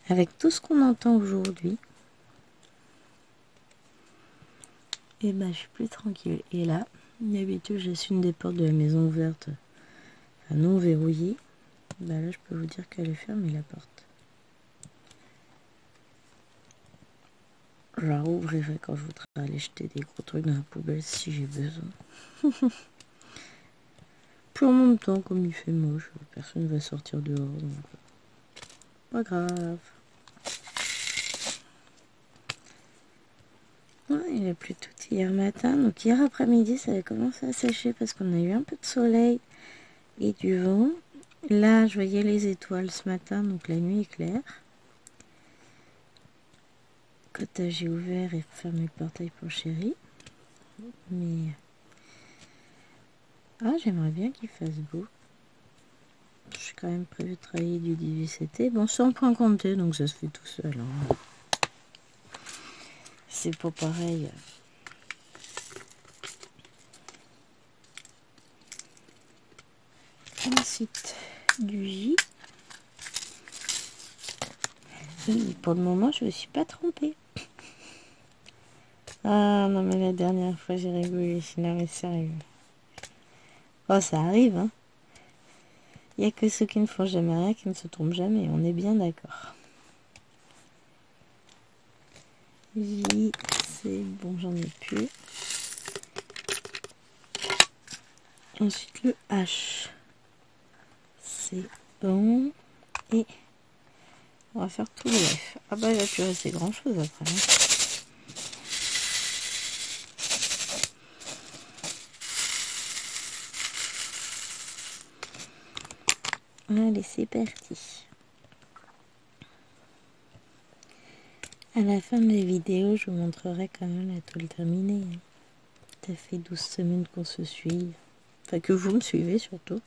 avec tout ce qu'on entend aujourd'hui, et ben je suis plus tranquille. Et là, d'habitude, je laisse une des portes de la maison ouverte, enfin non verrouillée. Ben là, je peux vous dire qu'elle est fermée la porte. Je la rouvrirai quand je voudrais aller jeter des gros trucs dans la poubelle si j'ai besoin. Puis en même temps, comme il fait moche, personne ne va sortir dehors, donc pas grave. Ouais, il a plu tout hier matin, donc hier après-midi, ça avait commencé à sécher parce qu'on a eu un peu de soleil et du vent. Là, je voyais les étoiles ce matin, donc la nuit est claire. Quand j'ai ouvert et fermé le portail pour chérie. Mais j'aimerais bien qu'il fasse beau. Je suis quand même prévu de travailler du 18 été. Bon, sans point compté, donc ça se fait tout seul. Hein. C'est pas pareil. Ensuite, du J. Et pour le moment, je me suis pas trompée. Ah non, mais la dernière fois, j'ai rigolé. Non, mais sérieux. Oh, ça arrive, hein. Il n'y a que ceux qui ne font jamais rien qui ne se trompent jamais. On est bien d'accord. J, c'est bon, j'en ai plus. Ensuite, le H. C'est bon. Et on va faire tout le F. Ah bah, il va plus rester grand chose après. Hein. Allez, c'est parti. À la fin de la vidéo, je vous montrerai quand même la toile terminée. Ça fait 12 semaines qu'on se suit. Enfin, que vous me suivez surtout.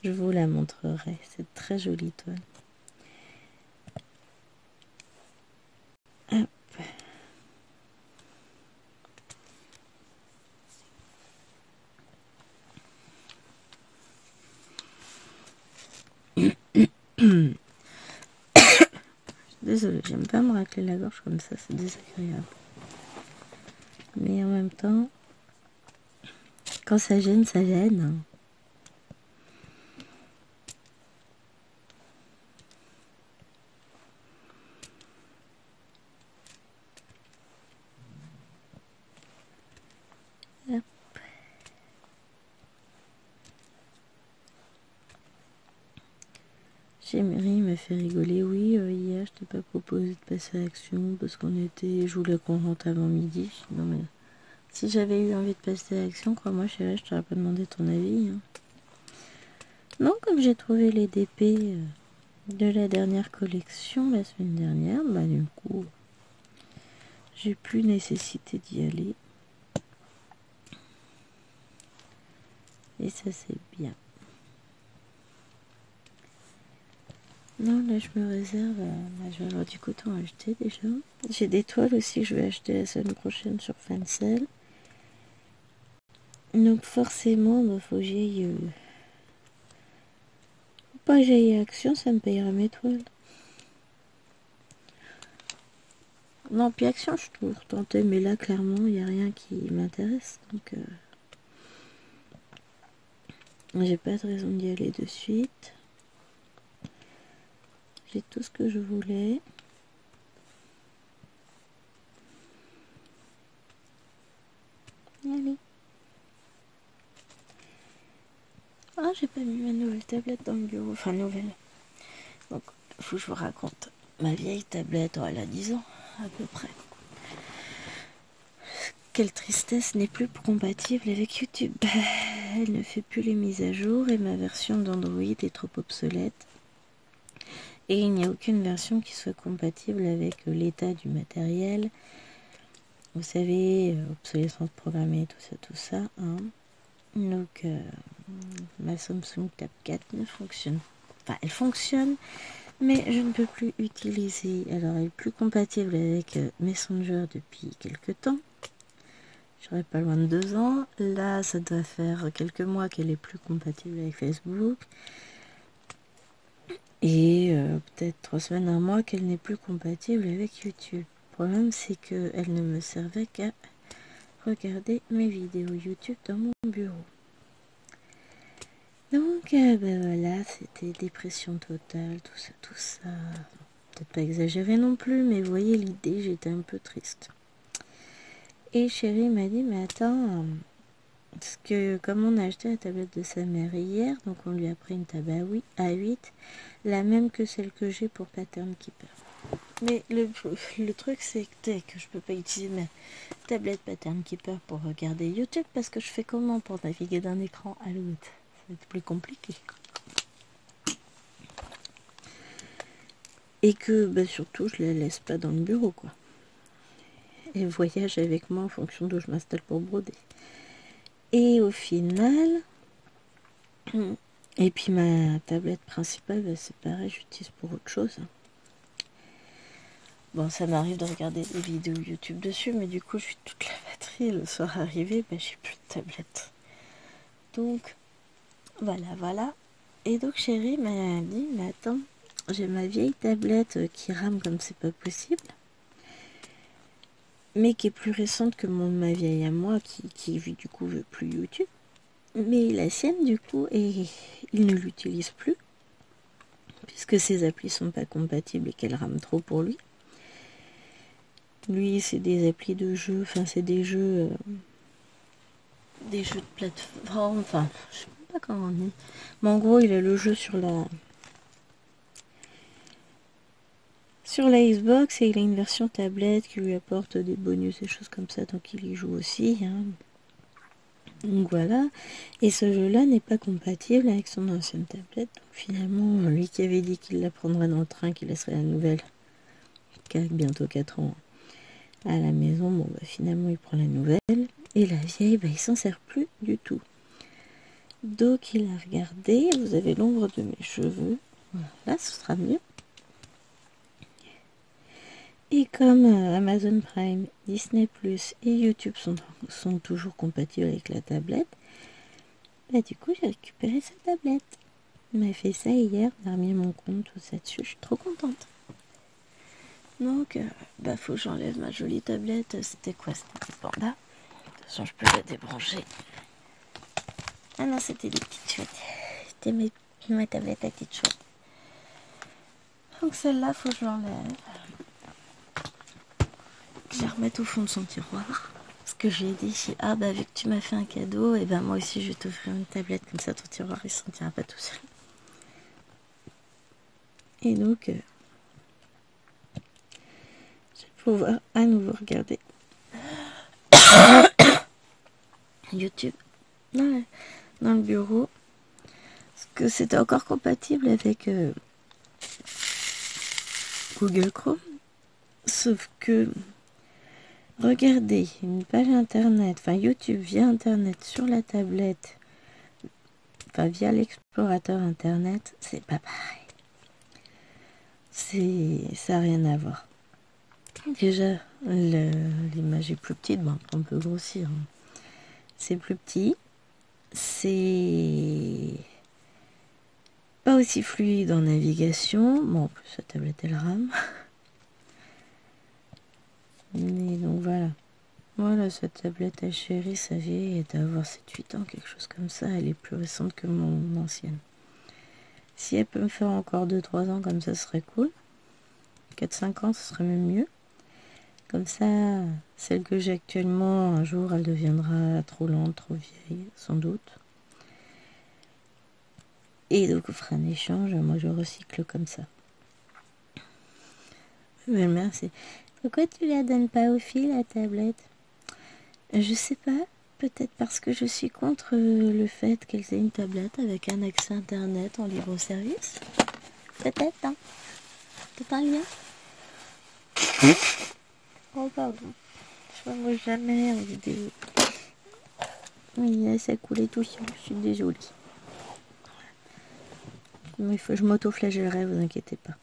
Je vous la montrerai. C'est très jolie toile. Hop. Désolée, j'aime pas me racler la gorge comme ça, c'est désagréable. Mais en même temps, quand ça gêne, ça gêne. Chérie m'a fait rigoler. Oui, hier, je t'ai pas proposé de passer à l'action parce je voulais qu'on rentre avant midi. Non, mais si j'avais eu envie de passer à l'action, crois-moi, chérie, je t'aurais pas demandé ton avis. Hein. Non, comme j'ai trouvé les DP de la dernière collection la semaine dernière, bah du coup, j'ai plus nécessité d'y aller. Et ça, c'est bien. Non, là, je me réserve. Je vais avoir du coton à acheter déjà. J'ai des toiles aussi que je vais acheter la semaine prochaine sur Fancel. Donc, forcément, faut que j'aille. Faut pas que j'aille à Action, ça me payera mes toiles. Non, puis Action, je suis toujours tentée, mais là, clairement, il n'y a rien qui m'intéresse. Donc, j'ai pas de raison d'y aller de suite. J'ai tout ce que je voulais. Allez. Ah, j'ai pas mis ma nouvelle tablette dans le bureau. Enfin, nouvelle. Donc, faut que je vous raconte. Ma vieille tablette, elle a 10 ans, à peu près. Quelle tristesse, n'est plus compatible avec YouTube. Elle ne fait plus les mises à jour et ma version d'Android est trop obsolète. Et il n'y a aucune version qui soit compatible avec l'état du matériel. Vous savez, obsolescence programmée, tout ça. Hein. Donc, ma Samsung Tab 4 ne fonctionne pas. Enfin, elle fonctionne, mais je ne peux plus utiliser. Alors, elle est plus compatible avec Messenger depuis quelques temps. J'aurais pas loin de 2 ans. Là, ça doit faire quelques mois qu'elle est plus compatible avec Facebook. Et peut-être 3 semaines, un mois qu'elle n'est plus compatible avec YouTube. Le problème, c'est qu'elle ne me servait qu'à regarder mes vidéos YouTube dans mon bureau. Donc, voilà, c'était dépression totale, tout ça. Peut-être pas exagéré non plus, mais vous voyez l'idée, j'étais un peu triste. Et chérie m'a dit, mais attends, parce que comme on a acheté la tablette de sa mère hier, donc on lui a pris une table à 8, la même que celle que j'ai pour Pattern Keeper. Mais le truc, c'est que je peux pas utiliser ma tablette Pattern Keeper pour regarder YouTube, parce que je fais comment pour naviguer d'un écran à l'autre? Ça va être plus compliqué. Et que surtout, je la laisse pas dans le bureau, quoi. Elle voyage avec moi en fonction d'où je m'installe pour broder. Et au final, et puis ma tablette principale, c'est pareil, j'utilise pour autre chose. Bon, ça m'arrive de regarder des vidéos YouTube dessus, mais du coup, je suis toute la batterie. Le soir arrivé, j'ai plus de tablette. Donc, voilà. Et donc, chérie m'a dit, mais attends, j'ai ma vieille tablette qui rame comme c'est pas possible, mais qui est plus récente que ma vieille à moi, qui du coup veut plus YouTube. Mais la sienne, du coup, il ne l'utilise plus, puisque ses applis sont pas compatibles et qu'elle rame trop pour lui. Lui, c'est des applis de jeux, enfin, c'est des jeux de plateforme, enfin, je sais pas comment on dit. Mais en gros, il a le jeu sur la Xbox et il a une version tablette qui lui apporte des bonus et choses comme ça, donc il y joue aussi. Hein. Donc voilà. Et ce jeu-là n'est pas compatible avec son ancienne tablette. Donc finalement, lui qui avait dit qu'il la prendrait dans le train, qu'il laisserait la nouvelle, qui a bientôt 4 ans à la maison, finalement il prend la nouvelle. Et la vieille, il s'en sert plus du tout. Donc il a regardé, vous avez l'ombre de mes cheveux. Voilà, là ce sera mieux. Et comme Amazon Prime, Disney Plus et YouTube sont toujours compatibles avec la tablette, du coup j'ai récupéré sa tablette. Il m'a fait ça hier, on a remis mon compte, tout ça dessus, je suis trop contente. Donc, faut que j'enlève ma jolie tablette. C'était quoi? C'était Panda. De toute façon, je peux la débrancher. Ah non, c'était des petites chouettes. C'était ma tablette à petites chouettes. Donc celle-là, faut que je l'enlève. Je la remette au fond de son tiroir. Parce que j'ai dit, vu que tu m'as fait un cadeau, et moi aussi je vais t'offrir une tablette. Comme ça, ton tiroir, il ne se sentira pas tout seul. Et donc, je vais pouvoir à nouveau regarder YouTube dans le bureau. Parce que c'était encore compatible avec Google Chrome. Sauf que regarder une page internet, enfin YouTube via internet sur la tablette, enfin via l'explorateur internet, c'est pas pareil. Ça n'a rien à voir. Déjà, l'image est plus petite, bon, on peut grossir. Hein. C'est plus petit, c'est pas aussi fluide en navigation. Bon, en plus, la tablette elle rame. Mais donc voilà. Voilà, cette tablette a chérie, sa vieille, est d'avoir 7-8 ans, quelque chose comme ça. Elle est plus récente que mon ancienne. Si elle peut me faire encore 2-3 ans comme ça, ce serait cool. 4-5 ans, ce serait même mieux. Comme ça, celle que j'ai actuellement, un jour, elle deviendra trop lente, trop vieille, sans doute. Et donc, on fera un échange. Moi, je recycle comme ça. Mais merci. Pourquoi tu la donnes pas aux filles, la tablette? Je sais pas. Peut-être parce que je suis contre le fait qu'elles aient une tablette avec un accès internet en libre service. Peut-être, hein. C'est pas bien. Oh, pardon. Je ne vois jamais en vidéo. Oui, ça coulait tout seul. Je suis désolée. Mais je m'auto-flagellerai, vous inquiétez pas.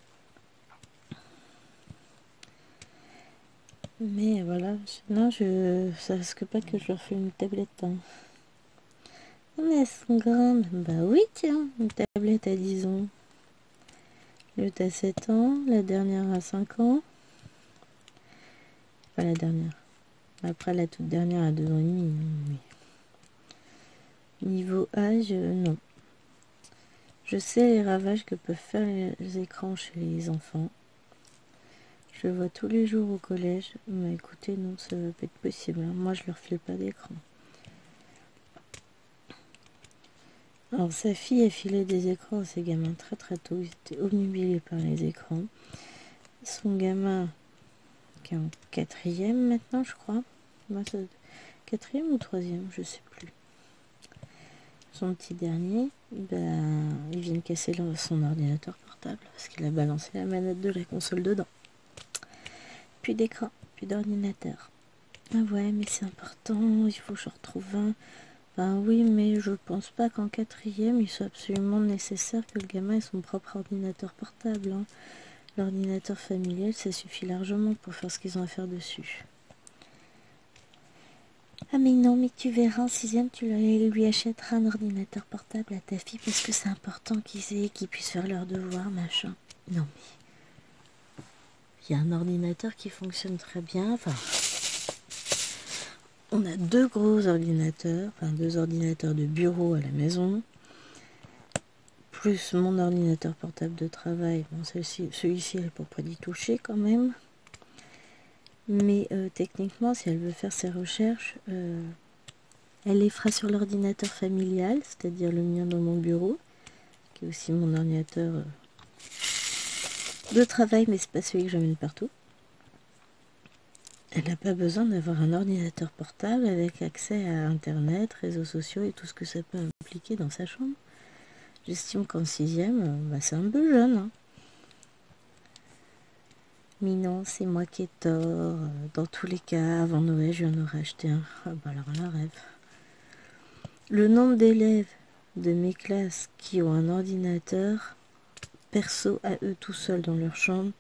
Mais voilà, non, ça risque pas que je leur fais une tablette. Hein. Mais elles sont grandes. Bah oui, tiens, une tablette à 10 ans. L'autre à 7 ans, la dernière à 5 ans. Pas la dernière. Après, la toute dernière à 2 ans et demi. Mais niveau âge, non. Je sais les ravages que peuvent faire les écrans chez les enfants. Je le vois tous les jours au collège. Mais écoutez, non, ça va pas être possible. Hein. Moi, je leur file pas d'écran. Alors, sa fille a filé des écrans à ses gamins très très tôt. Ils étaient obnubilés par les écrans. Son gamin, qui est en 4e maintenant, je crois. 4e ou 3e, je sais plus. Son petit dernier, il vient de casser son ordinateur portable parce qu'il a balancé la manette de la console dedans. Plus d'écran, plus d'ordinateur. Ah ouais, mais c'est important, il faut que je retrouve un. Ben oui, mais je pense pas qu'en 4e, il soit absolument nécessaire que le gamin ait son propre ordinateur portable. Hein. L'ordinateur familial, ça suffit largement pour faire ce qu'ils ont à faire dessus. Ah mais non, mais tu verras, en 6e, tu lui achèteras un ordinateur portable à ta fille parce que c'est important qu'ils puissent faire leurs devoirs, machin. Non mais... Il y a un ordinateur qui fonctionne très bien, enfin... On a 2 gros ordinateurs, enfin 2 ordinateurs de bureau à la maison, plus mon ordinateur portable de travail. Bon, celui-ci, elle ne peut pas y toucher quand même. Mais techniquement, si elle veut faire ses recherches, elle les fera sur l'ordinateur familial, c'est-à-dire le mien dans mon bureau, qui est aussi mon ordinateur de travail, mais c'est pas celui que j'emmène partout. Elle n'a pas besoin d'avoir un ordinateur portable avec accès à Internet, réseaux sociaux et tout ce que ça peut impliquer dans sa chambre. J'estime qu'en 6e, c'est un peu jeune. Hein. Mais non, c'est moi qui ai tort. Dans tous les cas, avant Noël, je lui en aurais acheté un. Ah bah alors là, rêve. Le nombre d'élèves de mes classes qui ont un ordinateur perso à eux tout seuls dans leur chambre,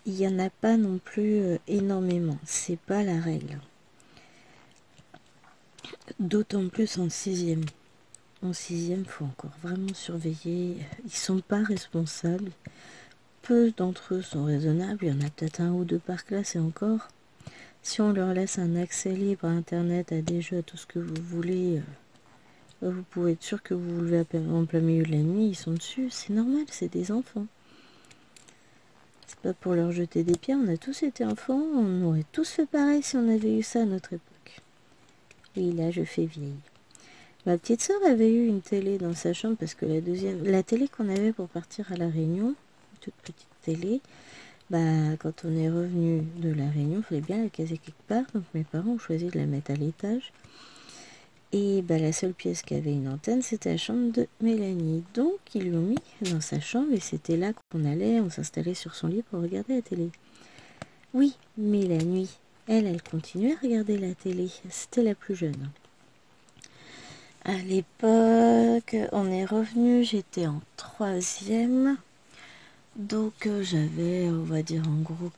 il n'y en a pas non plus énormément. C'est pas la règle. D'autant plus en 6e. En 6e, il faut encore vraiment surveiller. Ils sont pas responsables. Peu d'entre eux sont raisonnables. Il y en a peut-être 1 ou 2 par classe et encore. Si on leur laisse un accès libre à Internet, à des jeux, à tout ce que vous voulez, vous pouvez être sûr que vous vous levez en plein milieu de la nuit, ils sont dessus. C'est normal, c'est des enfants. C'est pas pour leur jeter des pierres. On a tous été enfants. On aurait tous fait pareil si on avait eu ça à notre époque. Oui, là, je fais vieille. Ma petite sœur avait eu une télé dans sa chambre parce que la télé qu'on avait pour partir à La Réunion, une toute petite télé, quand on est revenu de La Réunion, il fallait bien la caser quelque part. Donc mes parents ont choisi de la mettre à l'étage. Et la seule pièce qui avait une antenne, c'était la chambre de Mélanie. Donc ils l'ont mis dans sa chambre et c'était là qu'on allait, on s'installait sur son lit pour regarder la télé. Oui, mais la nuit, elle continuait à regarder la télé. C'était la plus jeune. À l'époque, on est revenu, j'étais en 3e. Donc j'avais, on va dire en gros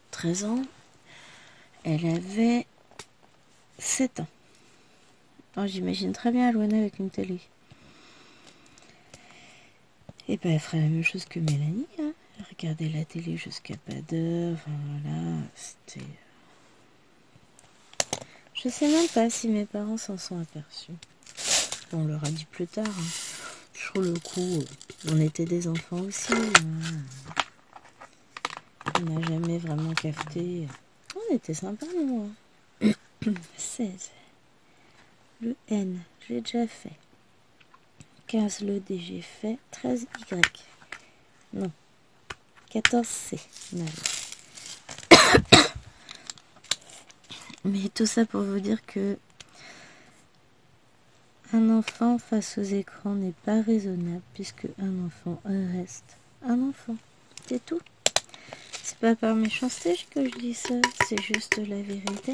13 ans. Elle avait 7 ans. Oh, j'imagine très bien Alouana avec une télé. Et elle ferait la même chose que Mélanie. Hein. Elle regardait la télé jusqu'à pas d'heure. Enfin voilà, c'était... Je sais même pas si mes parents s'en sont aperçus. On leur a dit plus tard. Hein. Sur le coup, on était des enfants aussi. Hein. On n'a jamais vraiment capté. On était sympa, moi. 16. Le N, je l'ai déjà fait. 15, le D, j'ai fait. 13, Y. Non. 14, C. Mal. Mais tout ça pour vous dire que un enfant face aux écrans n'est pas raisonnable puisque un enfant reste un enfant. C'est tout. C'est pas par méchanceté que je dis ça, c'est juste la vérité.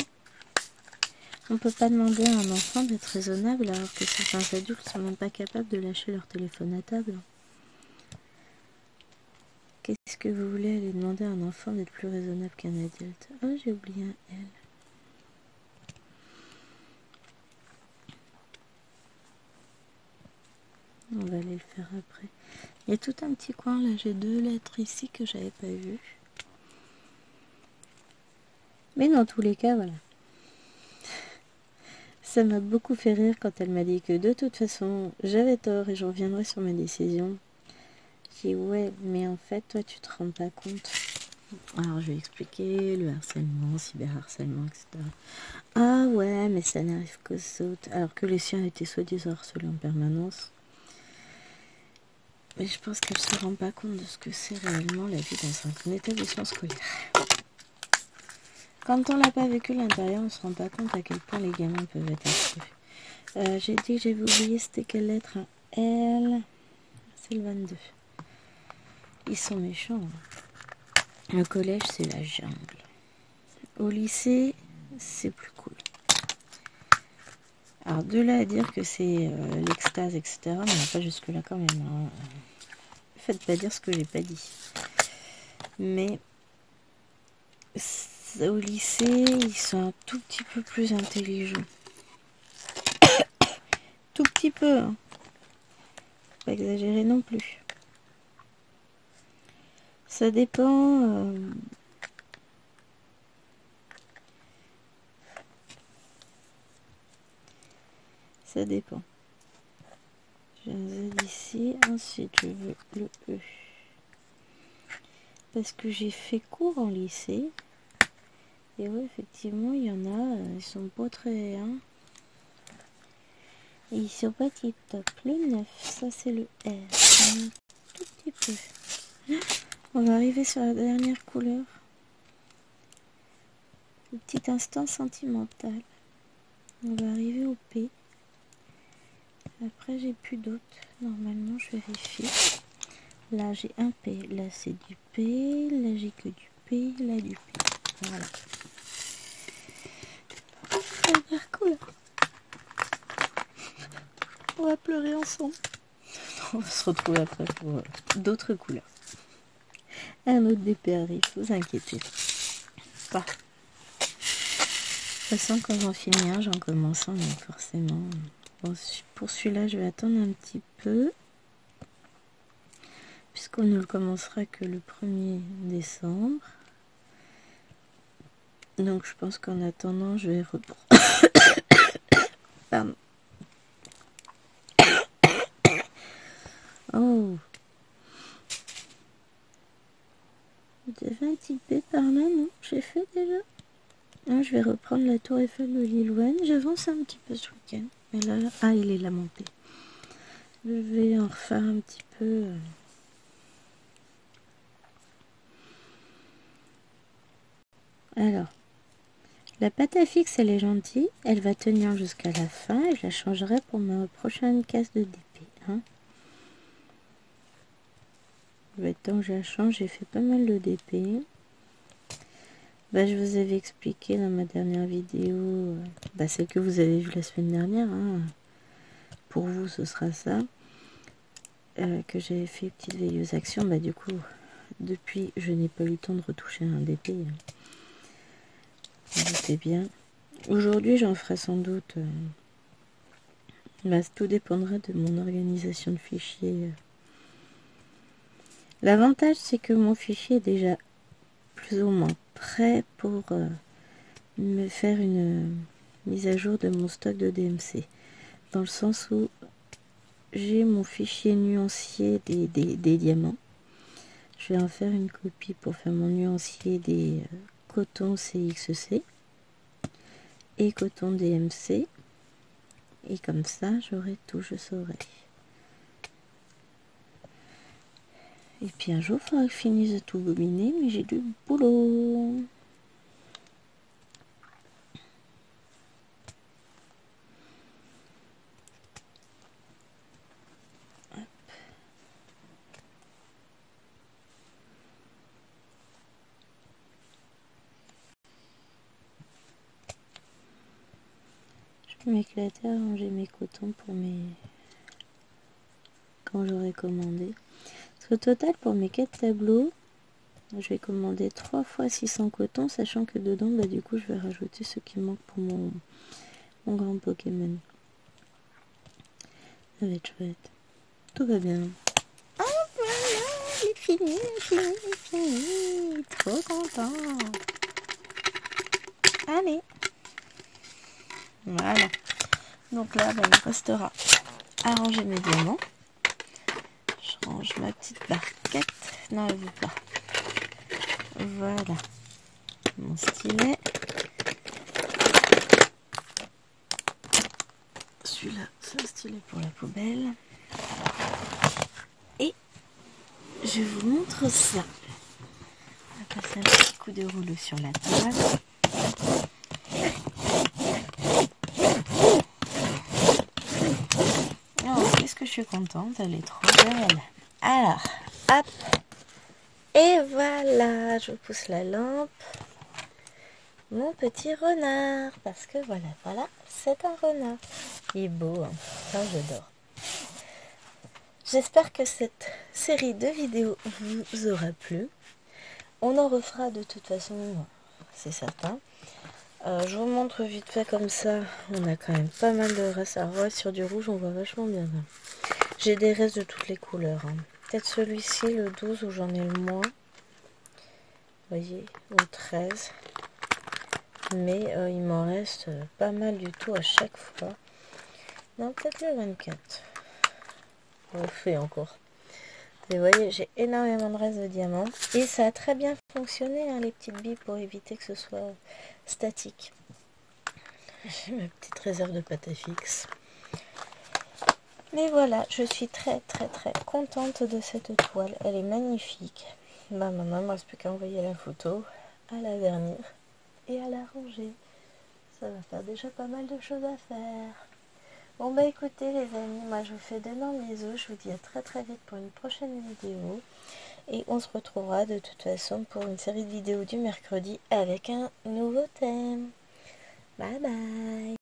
On peut pas demander à un enfant d'être raisonnable alors que certains adultes sont même pas capables de lâcher leur téléphone à table. Qu'est-ce que vous voulez aller demander à un enfant d'être plus raisonnable qu'un adulte? Oh, j'ai oublié un L. On va aller le faire après. Il y a tout un petit coin là, j'ai 2 lettres ici que j'avais pas vues. Mais dans tous les cas, voilà. Ça m'a beaucoup fait rire quand elle m'a dit que de toute façon, j'avais tort et je reviendrai sur ma décision. J'ai dit ouais, mais en fait, toi, tu te rends pas compte. Alors, je vais expliquer le harcèlement, cyberharcèlement, etc. Ah ouais, mais ça n'arrive qu'aux autres. Alors que les siens étaient soi-disant harcelés en permanence. Mais je pense qu'elle se rend pas compte de ce que c'est réellement la vie dans un établissement scolaire. Quand on l'a pas vécu à l'intérieur, on se rend pas compte à quel point les gamins peuvent être affreux. J'ai dit que j'avais oublié c'était quelle lettre, un L. C'est le 22. Ils sont méchants. Le collège, c'est la jungle. Au lycée, c'est plus cool. Alors, de là à dire que c'est l'extase, etc., mais on va pas jusque-là quand même. Hein. Faites pas dire ce que j'ai pas dit. Mais au lycée, ils sont un tout petit peu plus intelligents. Tout petit peu. Hein. Pas exagérer non plus. Ça dépend... Ça dépend. J'ai un Z ici. Ensuite, je veux le E. Parce que j'ai fait cours en lycée. Et ouais, effectivement, il y en a, ils sont pas très... Hein. Et ils sont pas tip top. Le 9, ça c'est le R. Un tout petit peu. On va arriver sur la dernière couleur. Le petit instant sentimental. On va arriver au P. Après, j'ai plus d'autres. Normalement, je vérifie. Là, j'ai un P. Là, c'est du P. Là, j'ai que du P. Là, du P. Voilà. Dernière couleur. On va pleurer ensemble. On va se retrouver après pour d'autres couleurs. Un autre DP arrive, vous inquiétez pas. De toute façon, quand j'en finis un, j'en commence un, donc forcément. Bon, pour celui-là, je vais attendre un petit peu. Puisqu'on ne le commencera que le 1er décembre. Donc je pense qu'en attendant, je vais reprendre. Pardon. Oh. Vous avez un petit P par là, non? J'ai fait déjà. Non, je vais reprendre la tour Eiffel de Lil Wayne. J'avance un petit peu ce week-end. Mais là, ah, il est là monté. Je vais en refaire un petit peu. Alors, la pâte à fixe, elle est gentille. Elle va tenir jusqu'à la fin et je la changerai pour ma prochaine casse de DP. Hein. Il va être temps que je la change. J'ai fait pas mal de DP. Bah, je vous avais expliqué dans ma dernière vidéo, celle que vous avez vue la semaine dernière. Hein. Pour vous, ce sera ça. Que j'avais fait petite veilleuse action. Bah, du coup, depuis, je n'ai pas eu le temps de retoucher un DP. Vous doutez bien. Aujourd'hui, j'en ferai sans doute. Tout dépendra de mon organisation de fichiers. L'avantage, c'est que mon fichier est déjà plus ou moins prêt pour me faire une mise à jour de mon stock de DMC. Dans le sens où j'ai mon fichier nuancier des diamants. Je vais en faire une copie pour faire mon nuancier des cotons CXC et coton DMC. Et comme ça, j'aurai tout, je saurai. Et puis un jour, il faudra que je finisse de tout bobiner, mais j'ai du boulot. Hop. Je vais m'éclater à ranger mes cotons pour mes... quand j'aurai commandé. Parce qu'au total, pour mes 4 tableaux, je vais commander 3 fois 600 cotons, sachant que dedans, du coup, je vais rajouter ce qui manque pour mon grand Pokémon. Ça va être chouette. Tout va bien. Oh voilà, il est fini, trop content. Allez. Voilà. Donc là, il me restera à ranger mes diamants. Je range ma petite barquette. Non, elle veut pas. Voilà. Mon stylet. Celui-là, c'est un stylet pour la poubelle. Et je vous montre ça. On va passer un petit coup de rouleau sur la toile. Oh, qu'est-ce que je suis contente, elle est trop belle. Alors, hop. Et voilà, je pousse la lampe. Mon petit renard. Parce que voilà, c'est un renard. Il est beau, hein. Ça, j'adore. J'espère que cette série de vidéos vous aura plu. On en refera de toute façon, c'est certain. Je vous montre vite fait comme ça. On a quand même pas mal de restes à revoir. Sur du rouge, on voit vachement bien. J'ai des restes de toutes les couleurs. Hein. Peut-être celui-ci, le 12, où j'en ai le moins. Vous voyez, ou 13. Mais il m'en reste pas mal du tout à chaque fois. Non, peut-être le 24. On fait encore. Vous voyez, j'ai énormément de restes de diamants. Et ça a très bien fonctionné, hein, les petites billes, pour éviter que ce soit statique. J'ai ma petite réserve de pâte à fixe. Mais voilà, je suis très contente de cette toile. Elle est magnifique. Maintenant, il ne me reste plus qu'à envoyer la photo, à la vernir et à la ranger. Ça va faire déjà pas mal de choses à faire. Bon écoutez les amis, moi je vous fais d'énormes bisous. Je vous dis à très vite pour une prochaine vidéo. Et on se retrouvera de toute façon pour une série de vidéos du mercredi avec un nouveau thème. Bye bye.